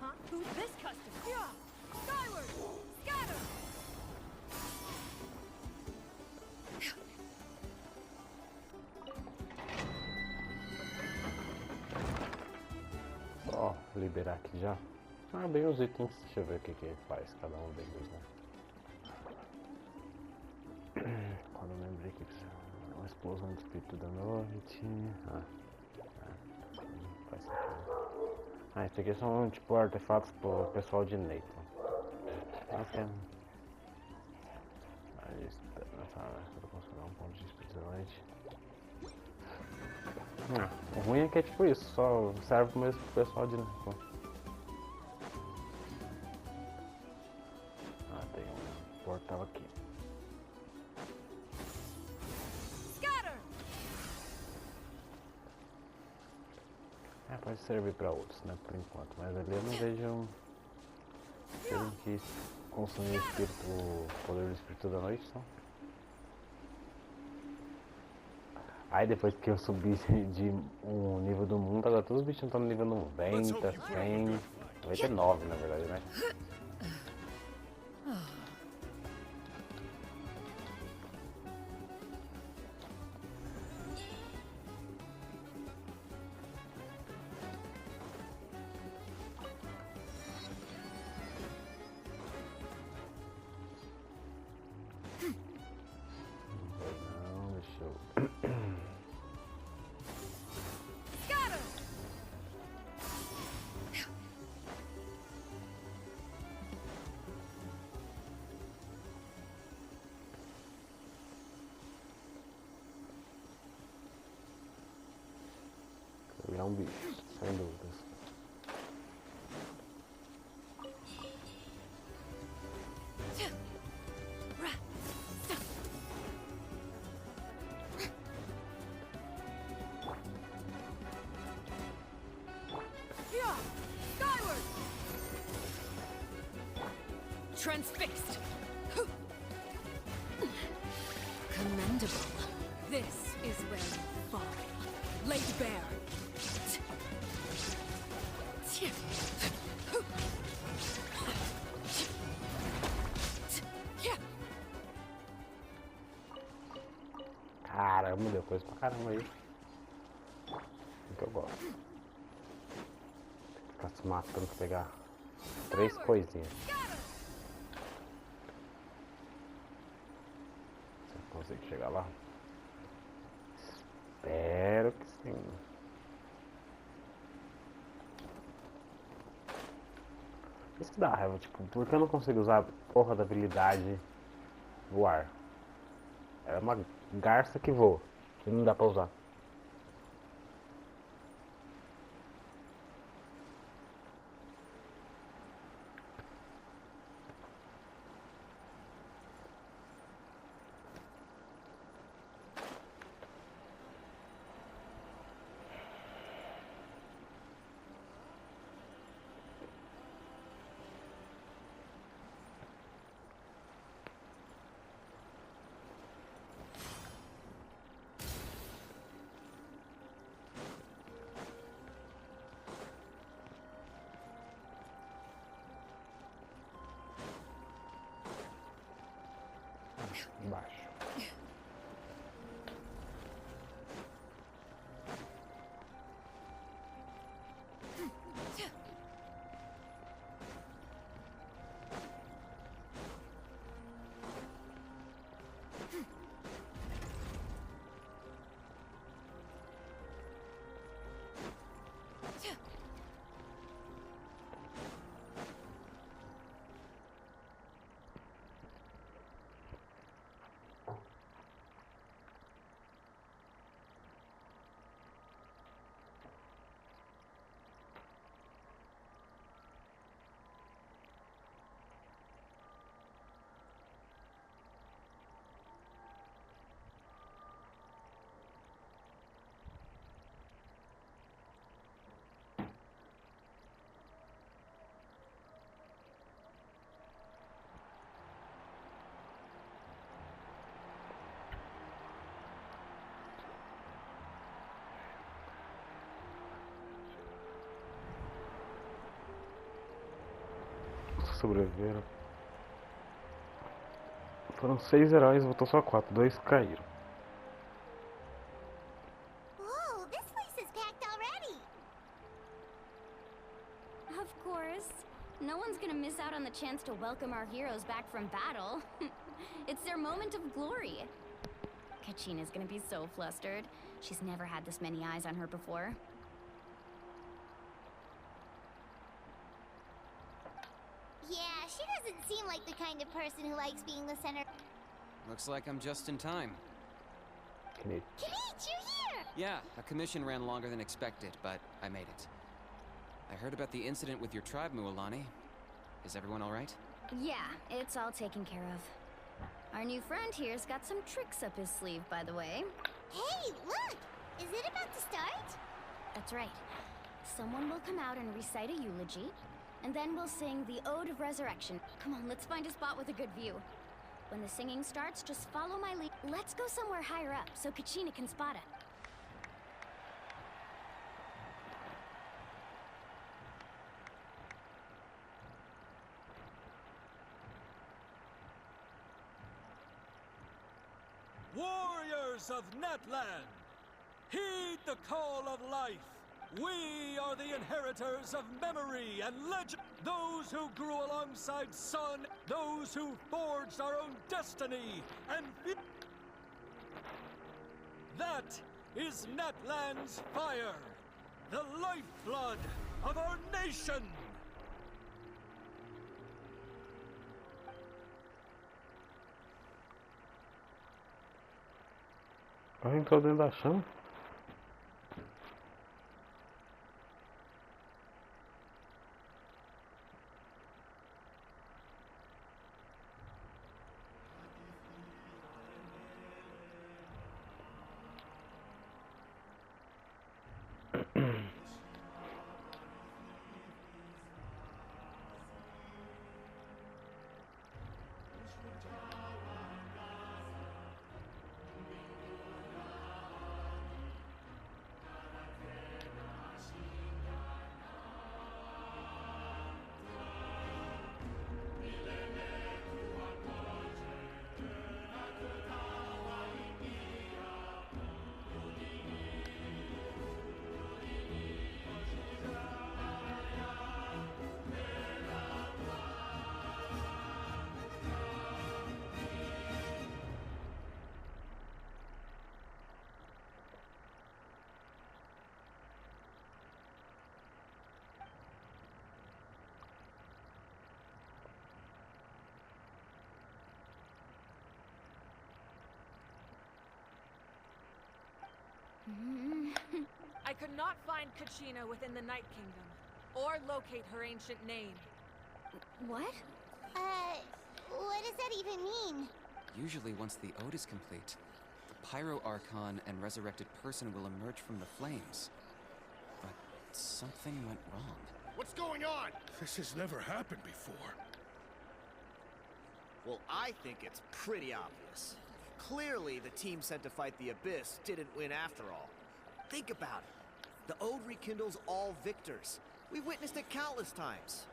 Huh? Who's this customer? Yeah! Skyward! Scatter! Ó, liberar aqui já. Ah, bem os itens. Deixa eu ver o que que faz cada um deles, né? Quando eu lembrei que precisa uma explosão de espírito da noite. Faz sentido. Ah, isso aqui são tipo artefatos pro pessoal de Nathan. Nossa, aí está nessa para conseguir um ponto de espírito da noite. O ruim é que é tipo isso, só serve mesmo pro pessoal de Nathan. Tem um portal aqui. Pode servir para outros, né, por enquanto, mas ali eu não vejo que consumir o poder do espírito da noite, só. Aí depois que eu subi de um nível do mundo, agora todos os bichos estão no nível 90, 100, 99 na verdade, né? Ele é um bicho, sem dúvidas. Transfixed! Commendable. This is where you fall. Laid bare. Caramba, deu coisa pra caramba aí. O que eu gosto. Ficar se matando pra pegar 3 coisinhas. Você consegue chegar lá? Espero que sim. Isso que dá raiva, tipo, por que eu não consigo usar a porra da habilidade voar? É uma garça que voa, que não dá pra usar. Embaixo. sobreviveram. Foram 6 heróis, voltou só 4, 2 caíram. Whoa, this place is packed already. Of course. No one's gonna miss out on the chance to welcome our heroes back from battle. It's their moment of glory. Kachina's gonna be so flustered. She's never had this many eyes on her before. Yeah, she doesn't seem like the kind of person who likes being the center. Looks like I'm just in time. Kanich, you're here! Yeah, a commission ran longer than expected, but I made it. I heard about the incident with your tribe, Mualani. Is everyone all right? Yeah, it's all taken care of. Our new friend here's got some tricks up his sleeve, by the way. Hey, look! Is it about to start? That's right. Someone will come out and recite a eulogy, and then we'll sing the Ode of Resurrection. Come on, let's find a spot with a good view. When the singing starts, just follow my lead. Let's go somewhere higher up so Kachina can spot it. Warriors of Natlan, heed the call of life. We are the inheritors of memory and legend. Those who grew alongside sun, those who forged our own destiny, and that is Natlan's fire, the lifeblood of our nation. Ela entrou dentro da chama. I could not find Kachina within the Night Kingdom, or locate her ancient name. What? What does that even mean? Usually once the ode is complete, the Pyro Archon and resurrected person will emerge from the flames. But something went wrong. What's going on? This has never happened before. Well, I think it's pretty obvious. Clearly, the team sent to fight the Abyss didn't win after all. Think about it. The Ode rekindles all victors. We've witnessed it countless times.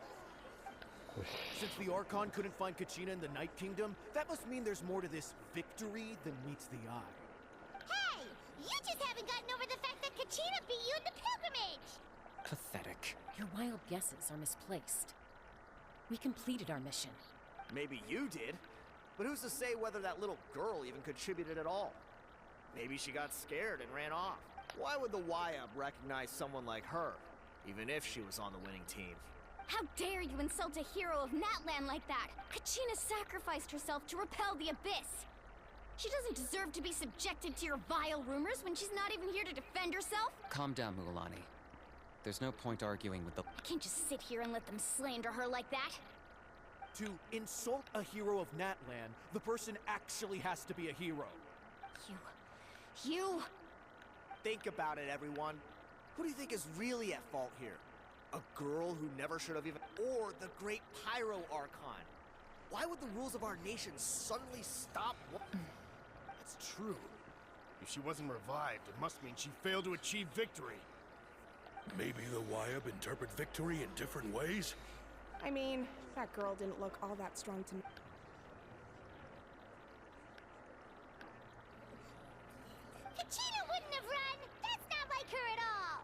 Since the Archon couldn't find Kachina in the Night Kingdom, that must mean there's more to this victory than meets the eye. Hey! You just haven't gotten over the fact that Kachina beat you in the pilgrimage! Pathetic. Your wild guesses are misplaced. We completed our mission. Maybe you did, but who's to say whether that little girl even contributed at all? Maybe she got scared and ran off. Why would the YUB recognize someone like her, even if she was on the winning team? How dare you insult a hero of Natlan like that? Kachina sacrificed herself to repel the Abyss. She doesn't deserve to be subjected to your vile rumors when she's not even here to defend herself. Calm down, Mualani. There's no point arguing with the... I can't just sit here and let them slander her like that. To insult a hero of Natlan, the person actually has to be a hero. You... Think about it, everyone. Who do you think is really at fault here? A girl who never should have even... Or the great Pyro Archon? Why would the rules of our nation suddenly stop? That's true. If she wasn't revived, it must mean she failed to achieve victory. Maybe the YUB interpret victory in different ways? I mean, that girl didn't look all that strong to me. Kachina wouldn't have run! That's not like her at all!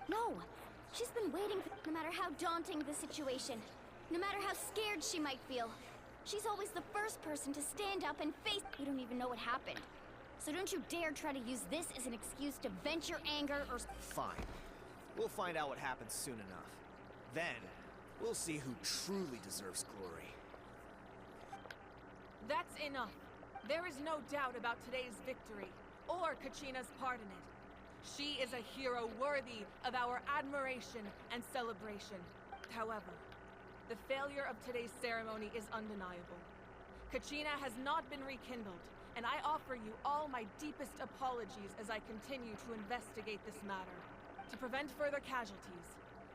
No! She's been waiting no matter how daunting the situation. No matter how scared she might feel. She's always the first person to stand up and face. We don't even know what happened. So don't you dare try to use this as an excuse to vent your anger or... Fine. We'll find out what happens soon enough. Then, we'll see who truly deserves glory. That's enough. There is no doubt about today's victory, or Kachina's part in it. She is a hero worthy of our admiration and celebration. However, the failure of today's ceremony is undeniable. Kachina has not been rekindled, and I offer you all my deepest apologies as I continue to investigate this matter. To prevent further casualties,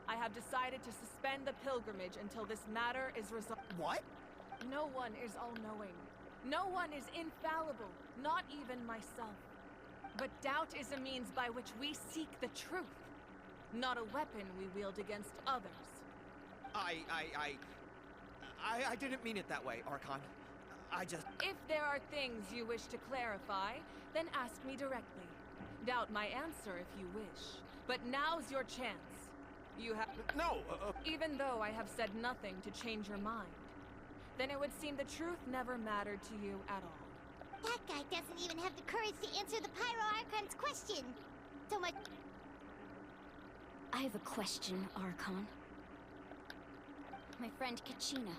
I have decided to suspend the pilgrimage until this matter is resolved. What? No one is all-knowing. No one is infallible, not even myself. But doubt is a means by which we seek the truth, not a weapon we wield against others. I didn't mean it that way, Archon. I just... If there are things you wish to clarify, then ask me directly. Doubt my answer if you wish. But now's your chance. You have... No! Even though I have said nothing to change your mind, then it would seem the truth never mattered to you at all. That guy doesn't even have the courage to answer the Pyro Archon's question. So much... I have a question, Archon. My friend Kachina.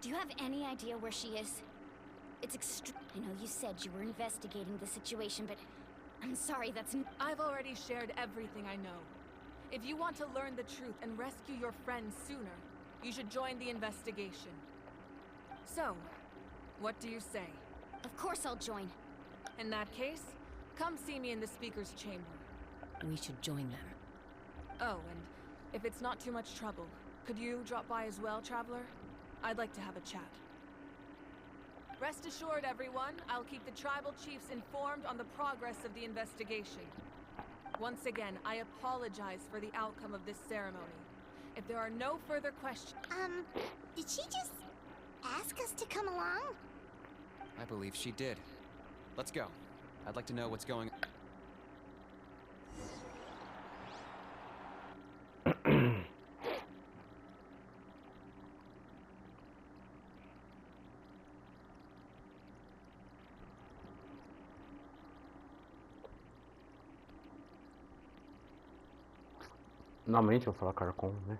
Do you have any idea where she is? It's I know you said you were investigating the situation, but I'm sorry, that's... I've already shared everything I know. If you want to learn the truth and rescue your friends sooner, you should join the investigation. So, what do you say? Of course I'll join. In that case, come see me in the speaker's chamber. We should join them. Oh, and if it's not too much trouble, could you drop by as well, Traveler? I'd like to have a chat. Rest assured, everyone, I'll keep the tribal chiefs informed on the progress of the investigation. Once again, I apologize for the outcome of this ceremony. If there are no further questions... Did she just ask us to come along? I believe she did. Let's go. I'd like to know what's going on. Normalmente eu vou falar Carcon, né?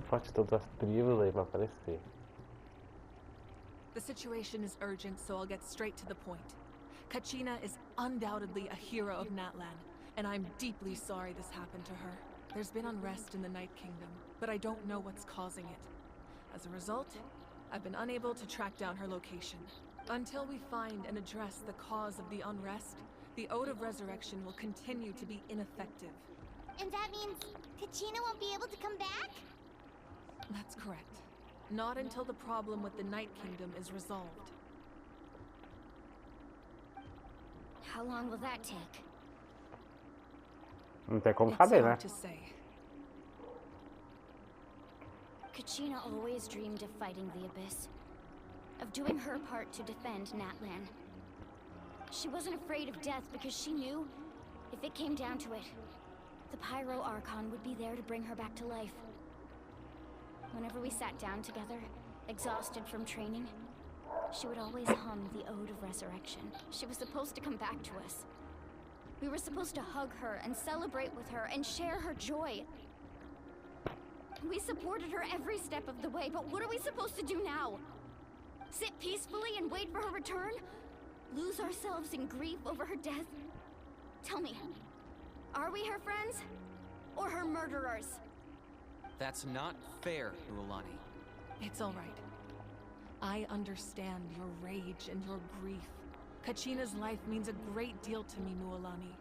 Forte todas as tribos aí vai aparecer. The situation is urgent, so I'll get straight to the point. Kachina is undoubtedly a hero of Natlan, and I'm deeply sorry this happened to her. There's been unrest in the Night Kingdom, but I don't know what's causing it. As a result, I've been unable to track down her location. Until we find and address the cause of the unrest, the Ode of Resurrection will continue to be ineffective. And that means Kachina won't be able to come back? That's correct. Not until the problem with the Night Kingdom is resolved. How long will that take? Não tem como It's saber, né? hard to say. Kachina always dreamed of fighting the Abyss. Of doing her part to defend Natlan. She wasn't afraid of death because she knew, if it came down to it, the Pyro Archon would be there to bring her back to life. Whenever we sat down together, exhausted from training, she would always hum the Ode of Resurrection. She was supposed to come back to us. We were supposed to hug her and celebrate with her and share her joy. We supported her every step of the way, but what are we supposed to do now? Sit peacefully and wait for her return? Lose ourselves in grief over her death? Tell me, are we her friends? Or her murderers? That's not fair, Nuolani. It's all right. I understand your rage and your grief. Kachina's life means a great deal to me, Nuolani.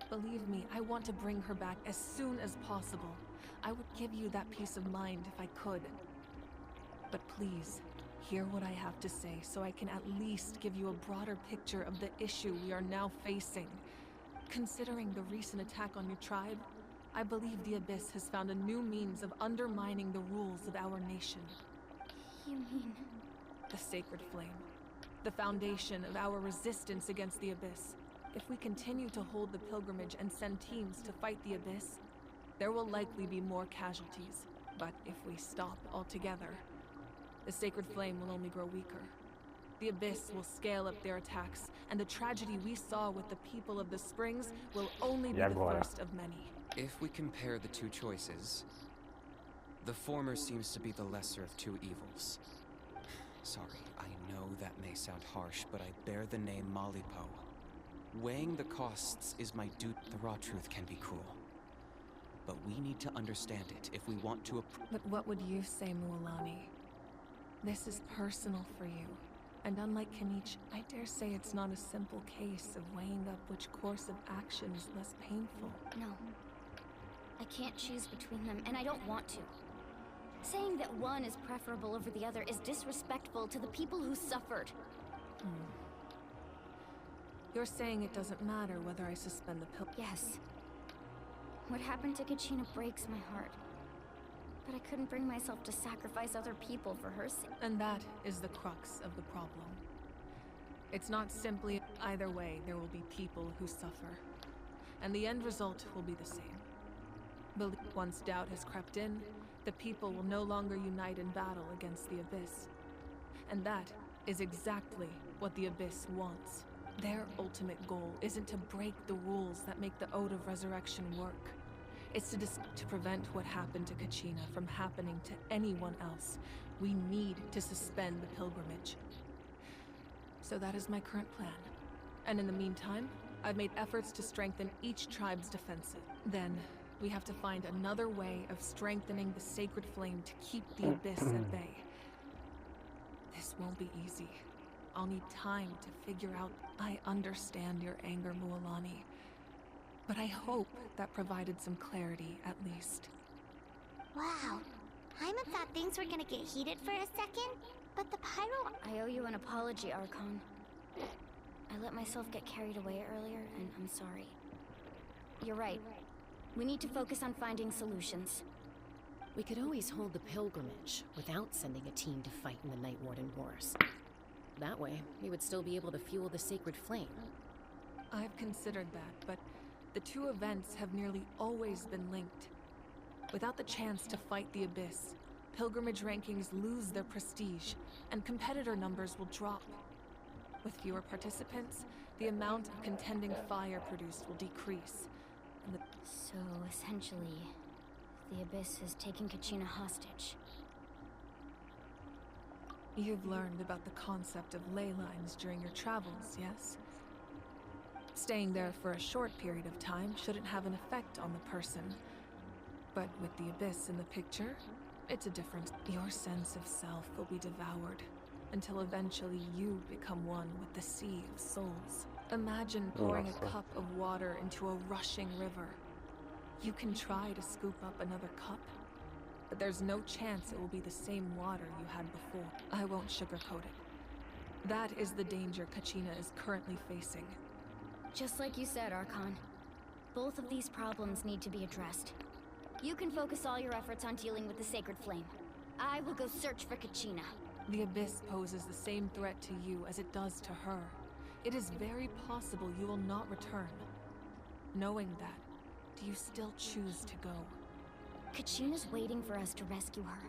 Believe me, I want to bring her back as soon as possible. I would give you that peace of mind if I could. But please, Hear what I have to say so I can at least give you a broader picture of the issue we are now facing. Considering the recent attack on your tribe, I believe the Abyss has found a new means of undermining the rules of our nation. You mean... The Sacred Flame. The foundation of our resistance against the Abyss. If we continue to hold the pilgrimage and send teams to fight the Abyss, there will likely be more casualties. But if we stop altogether, the Sacred Flame will only grow weaker. The Abyss will scale up their attacks, and the tragedy we saw with the people of the Springs will only be the first of many. If we compare the two choices, the former seems to be the lesser of two evils. Sorry, I know that may sound harsh, but I bear the name Malipo. Weighing the costs is my duty. The raw truth can be cruel, but we need to understand it if we want to. But what would you say, Mualani? This is personal for you, and unlike Kenichi, I dare say it's not a simple case of weighing up which course of action is less painful. No. I can't choose between them, and I don't want to. Saying that one is preferable over the other is disrespectful to the people who suffered. You're saying it doesn't matter whether I suspend the pill? Yes. What happened to Kachina breaks my heart. But I couldn't bring myself to sacrifice other people for her sake. And that is the crux of the problem. It's not simply either way, there will be people who suffer. And the end result will be the same. Once doubt has crept in, the people will no longer unite in battle against the Abyss. And that is exactly what the Abyss wants. Their ultimate goal isn't to break the rules that make the Ode of Resurrection work. It's to prevent what happened to Kachina from happening to anyone else. We need to suspend the pilgrimage. So that is my current plan. And in the meantime, I've made efforts to strengthen each tribe's defenses. Then, we have to find another way of strengthening the Sacred Flame to keep the Abyss at bay. This won't be easy. I'll need time to figure out. I understand your anger, Mualani. But I hope that provided some clarity, at least. Wow. Hyman thought things were gonna get heated for a second, but the pyro... I owe you an apology, Archon. I let myself get carried away earlier, and I'm sorry. You're right. We need to focus on finding solutions. We could always hold the pilgrimage without sending a team to fight in the Night Warden Wars. That way, we would still be able to fuel the Sacred Flame. I've considered that, but the two events have nearly always been linked. Without the chance to fight the Abyss, pilgrimage rankings lose their prestige, and competitor numbers will drop. With fewer participants, the amount of contending fire produced will decrease. And So, essentially, the Abyss is taking Kachina hostage. You've learned about the concept of ley lines during your travels, yes? Staying there for a short period of time shouldn't have an effect on the person. But with the Abyss in the picture, it's a difference. Your sense of self will be devoured, until eventually you become one with the Sea of Souls. Imagine pouring a cup of water into a rushing river. You can try to scoop up another cup, but there's no chance it will be the same water you had before. I won't sugarcoat it. That is the danger Kachina is currently facing. Just like you said, Archon. Both of these problems need to be addressed. You can focus all your efforts on dealing with the Sacred Flame. I will go search for Kachina. The Abyss poses the same threat to you as it does to her. It is very possible you will not return. Knowing that, do you still choose to go? Kachina's waiting for us to rescue her.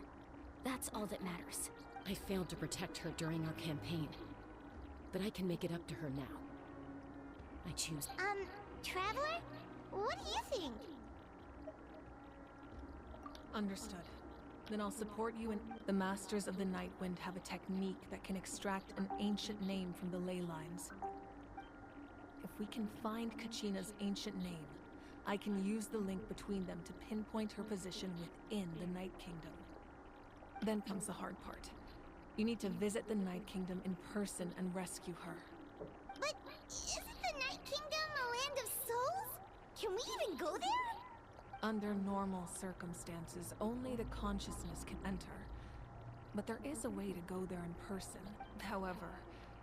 That's all that matters. I failed to protect her during our campaign, but I can make it up to her now. I choose. Traveler? What do you think? Understood. Then I'll support you, and the Masters of the Nightwind have a technique that can extract an ancient name from the ley lines. If we can find Kachina's ancient name, I can use the link between them to pinpoint her position within the Night Kingdom. Then comes the hard part. You need to visit the Night Kingdom in person and rescue her. But isn't the Night Kingdom a land of souls? Can we even go there? Under normal circumstances, only the consciousness can enter. but there is a way to go there in person. However,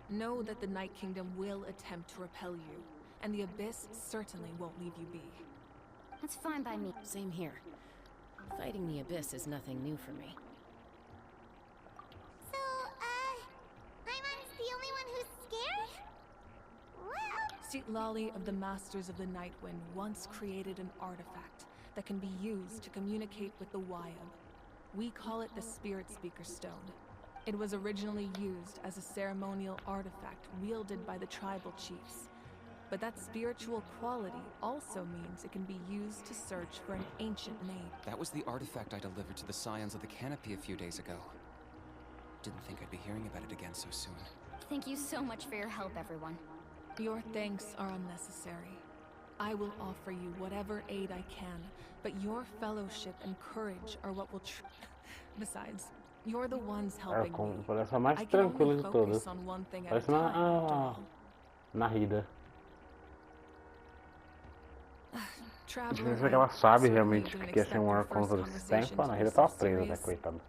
know that the Night Kingdom will attempt to repel you, and the Abyss certainly won't leave you be. That's fine by me. Same here. Fighting the Abyss is nothing new for me. So, Paimon's the only one who's scared? Well... Citlali of the Masters of the Nightwind once created an artifact that can be used to communicate with the Wyab. We call it the Spirit Speaker Stone. It was originally used as a ceremonial artifact wielded by the tribal chiefs. But that spiritual quality also means it can be used to search for an ancient name. That was the artifact I delivered to the Scions of the Canopy a few days ago. Didn't think I'd be hearing about it again so soon. Thank you so much for your help, everyone. Your thanks are unnecessary. I will offer you whatever aid I can, but your fellowship and courage are what will Besides, you're the ones helping me. Parece a mais I can tranquila only de focus todas. on one thing at a Parece time, after all. na Rida. Traveler, Não que ela sabe I realmente certainly que ia ser didn't um expect our encontro first desse tempo. conversation A to Rida be tava so presa, né, serious. coitada.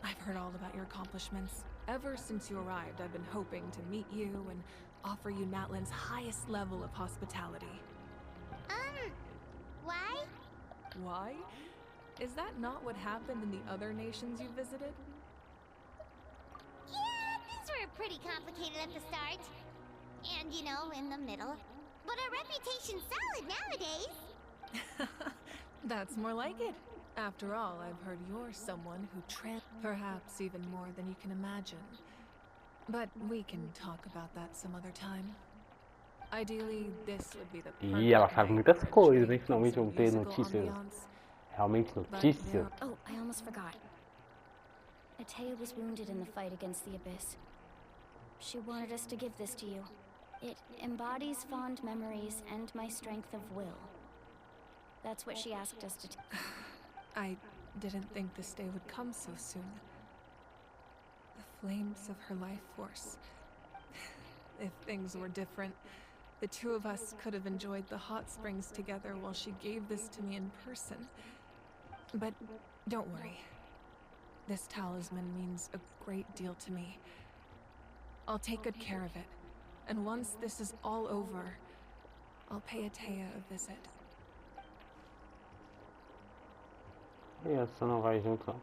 I've heard all about your accomplishments. Ever since you arrived, I've been hoping to meet you and offer you Natlan's highest level of hospitality. Why? Why? Is that not what happened in the other nations you visited? Yeah, things were pretty complicated at the start. And, you know, in the middle. But our reputation's solid nowadays. That's more like it. After all, I've heard you're someone who perhaps even more than you can imagine. But we can talk about that some other time. Ideally, this would be the E ela sabe muitas coisas, hein? Finalmente vamos ter notícias. ambiance. Realmente notícias. Oh, I almost forgot. Atea was wounded in the fight against the Abyss. She wanted us to give this to you. It embodies fond memories and my strength of will. That's what she asked us to I didn't think this day would come so soon. The flames of her life force. If things were different, the two of us could have enjoyed the hot springs together while she gave this to me in person. But don't worry. This talisman means a great deal to me. I'll take good care of it. And once this is all over, I'll pay Atea a visit. E essa não vai junto, não.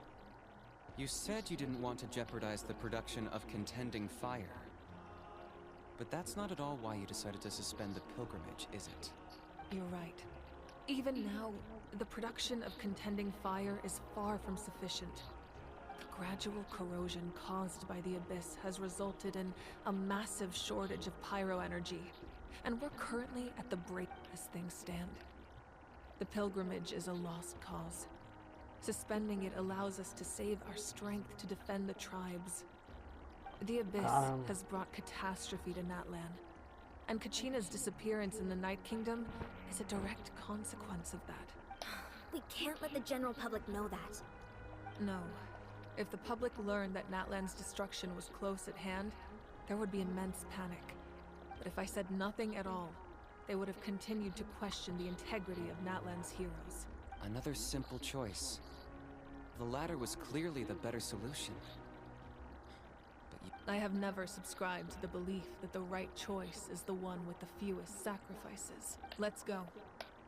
You said you didn't want to jeopardize the production of contending fire. But that's not at all why you decided to suspend the pilgrimage, is it? You're right. Even now, the production of contending fire is far from sufficient. The gradual corrosion caused by the Abyss has resulted in a massive shortage of pyro energy, and we're currently at the break as things stand. The pilgrimage is a lost cause. Suspending it allows us to save our strength to defend the tribes. The Abyss has brought catastrophe to Natlan, and Kachina's disappearance in the Night Kingdom is a direct consequence of that. We can't let the general public know that. No. If the public learned that Natlan's destruction was close at hand, there would be immense panic. But if I said nothing at all, they would have continued to question the integrity of Natlan's heroes. Another simple choice. The latter was clearly the better solution. I have never subscribed to the belief that the right choice is the one with the fewest sacrifices. Let's go.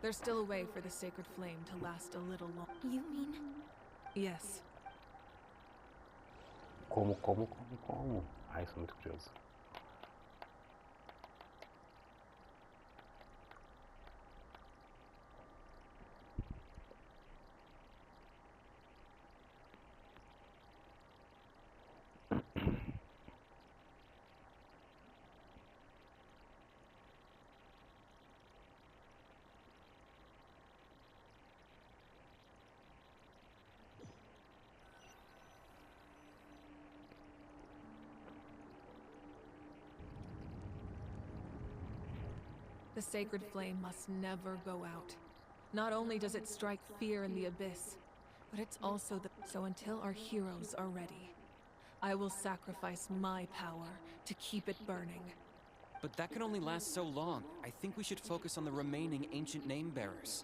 There's still a way for the sacred flame to last a little longer. You mean? Yes. Como? Ai, sou muito curioso. The sacred flame must never go out. Not only does it strike fear in the Abyss, but it's also so until our heroes are ready, I will sacrifice my power to keep it burning. But that can only last so long. I think we should focus on the remaining ancient name bearers.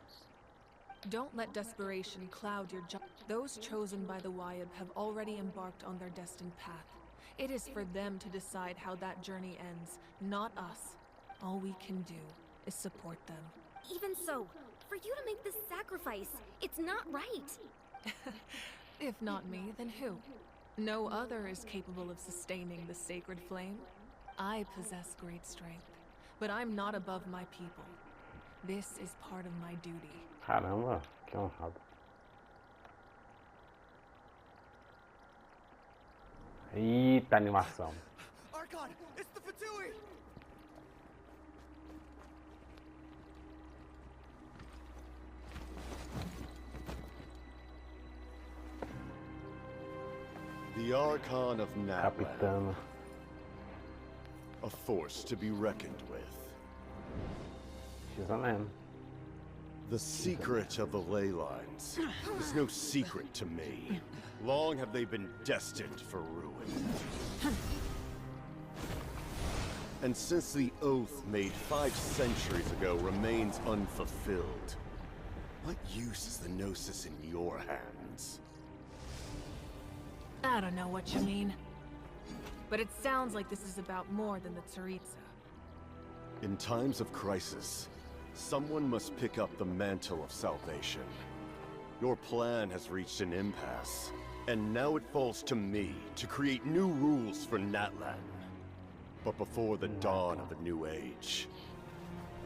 Don't let desperation cloud your Those chosen by the Wyab have already embarked on their destined path. It is for them to decide how that journey ends, not us. All we can do is support them. Even so, for you to make this sacrifice, it's not right. If not me, then who? No other is capable of sustaining the sacred flame. I possess great strength, but I'm not above my people. This is part of my duty. Caramba, que honrado. Eita animação. Archon, it's the Fatui! The Archon of Natlan. Capitana. A force to be reckoned with. She's a man. The secret of the ley lines is no secret to me. Long have they been destined for ruin. And since the oath made 5 centuries ago remains unfulfilled, what use is the Gnosis in your hands? I don't know what you mean. But it sounds like this is about more than the Tsaritsa. In times of crisis, someone must pick up the mantle of salvation. Your plan has reached an impasse, and now it falls to me to create new rules for Natlan. But before the dawn of a new age,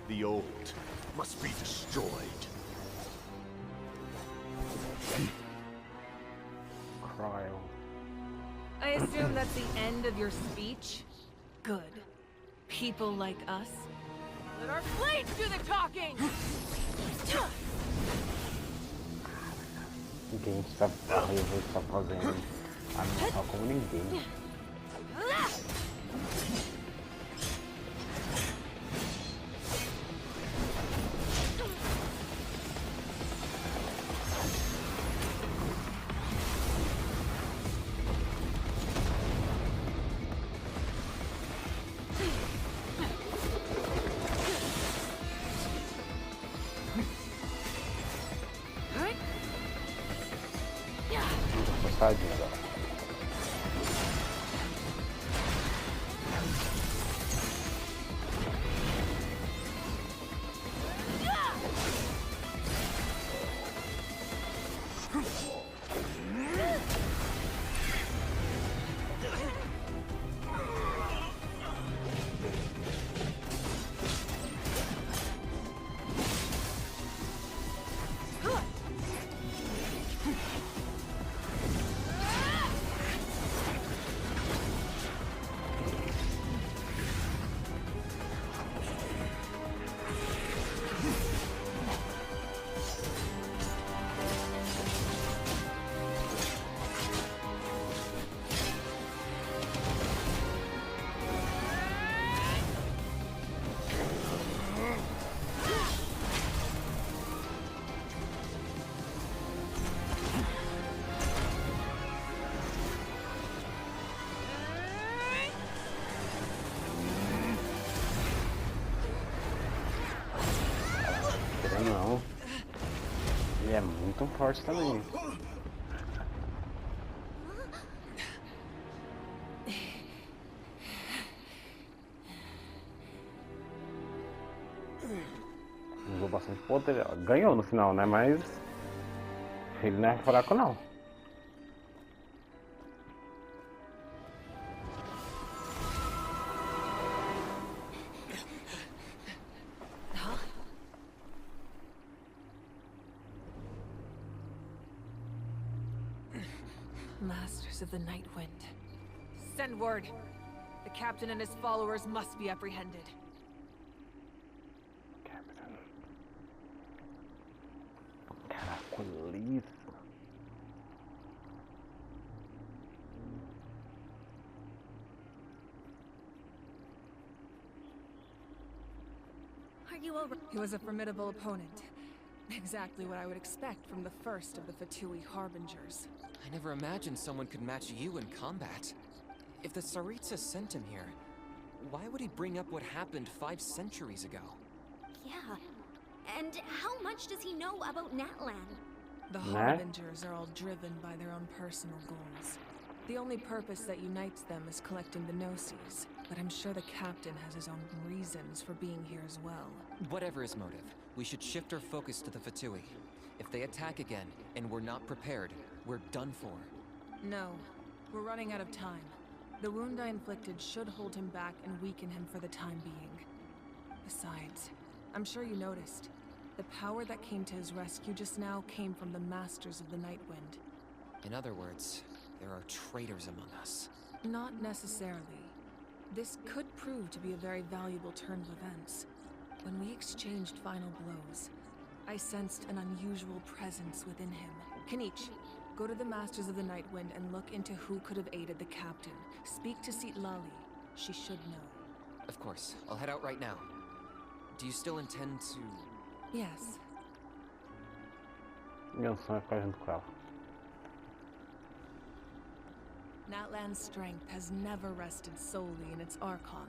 the old must be destroyed. Cryo. I assume that's the end of your speech? Good. People like us. Let our blades do the talking! Ninguém sabe a raiva que tá fazendo. Animação como ninguém. Tadinho dela. Não. Ele é muito forte também. Usou bastante poder. Ganhou no final, né? Mas ele não é fraco não. Masters of the Night Wind. Send word. The captain and his followers must be apprehended. Captain. Caraca, liso. Are you all right? He was a formidable opponent. Exactly what I would expect from the first of the Fatui Harbingers. I never imagined someone could match you in combat. If the Tsaritsa sent him here, why would he bring up what happened 5 centuries ago? Yeah. And how much does he know about Natlan? The Harbingers are all driven by their own personal goals. The only purpose that unites them is collecting the Gnosis, but I'm sure the captain has his own reasons for being here as well. Whatever his motive, we should shift our focus to the Fatui. If they attack again, and we're not prepared, we're done for. No, we're running out of time. The wound I inflicted should hold him back and weaken him for the time being. Besides, I'm sure you noticed, the power that came to his rescue just now came from the Masters of the Nightwind. In other words, there are traitors among us. Not necessarily. This could prove to be a very valuable turn of events. When we exchanged final blows, I sensed an unusual presence within him. Kanich, go to the Masters of the Nightwind and look into who could have aided the captain. Speak to Lali. She should know. Of course. I'll head out right now. Do you still intend to... Yes. Natlan's strength has never rested solely in its Archon.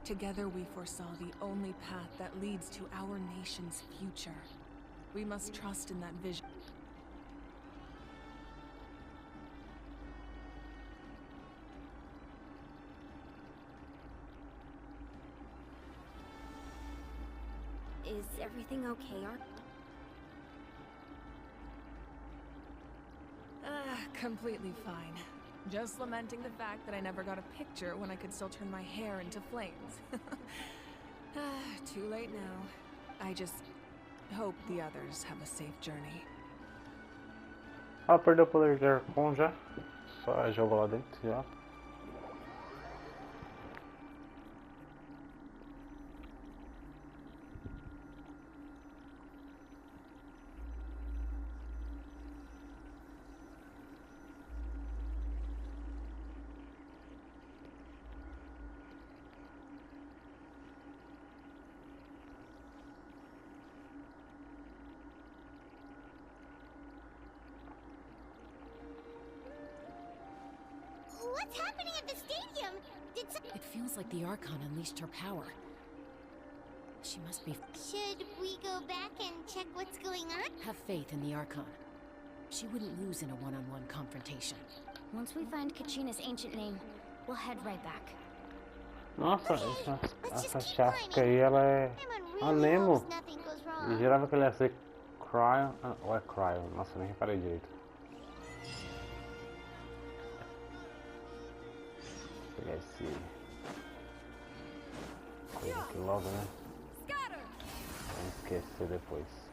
Together we foresaw the only path that leads to our nation's future. We must trust in that vision. Is everything okay, Completely fine. Just lamenting the fact that I never got a picture when I could still turn my hair into flames. Too late now. I just hope the others have a safe journey. Ah, perdeu o poder de Arcon já. Só jogou lá dentro já. What's happening at the stadium? It feels like the Archon unleashed her power. She must be... Should we go back and check what's going on? Have faith in the Archon. She wouldn't lose in a one-on-one confrontation. Once we find Kachina's ancient name, we'll head right back. Nossa, essa chasca aí, ela é... Ah, Nemo! E jurava que ele ia ser Cryo... ou é Cryo? Nossa, nem reparei direito. Vou pegar esse... coisa aqui logo, né? Pra não esquecer depois.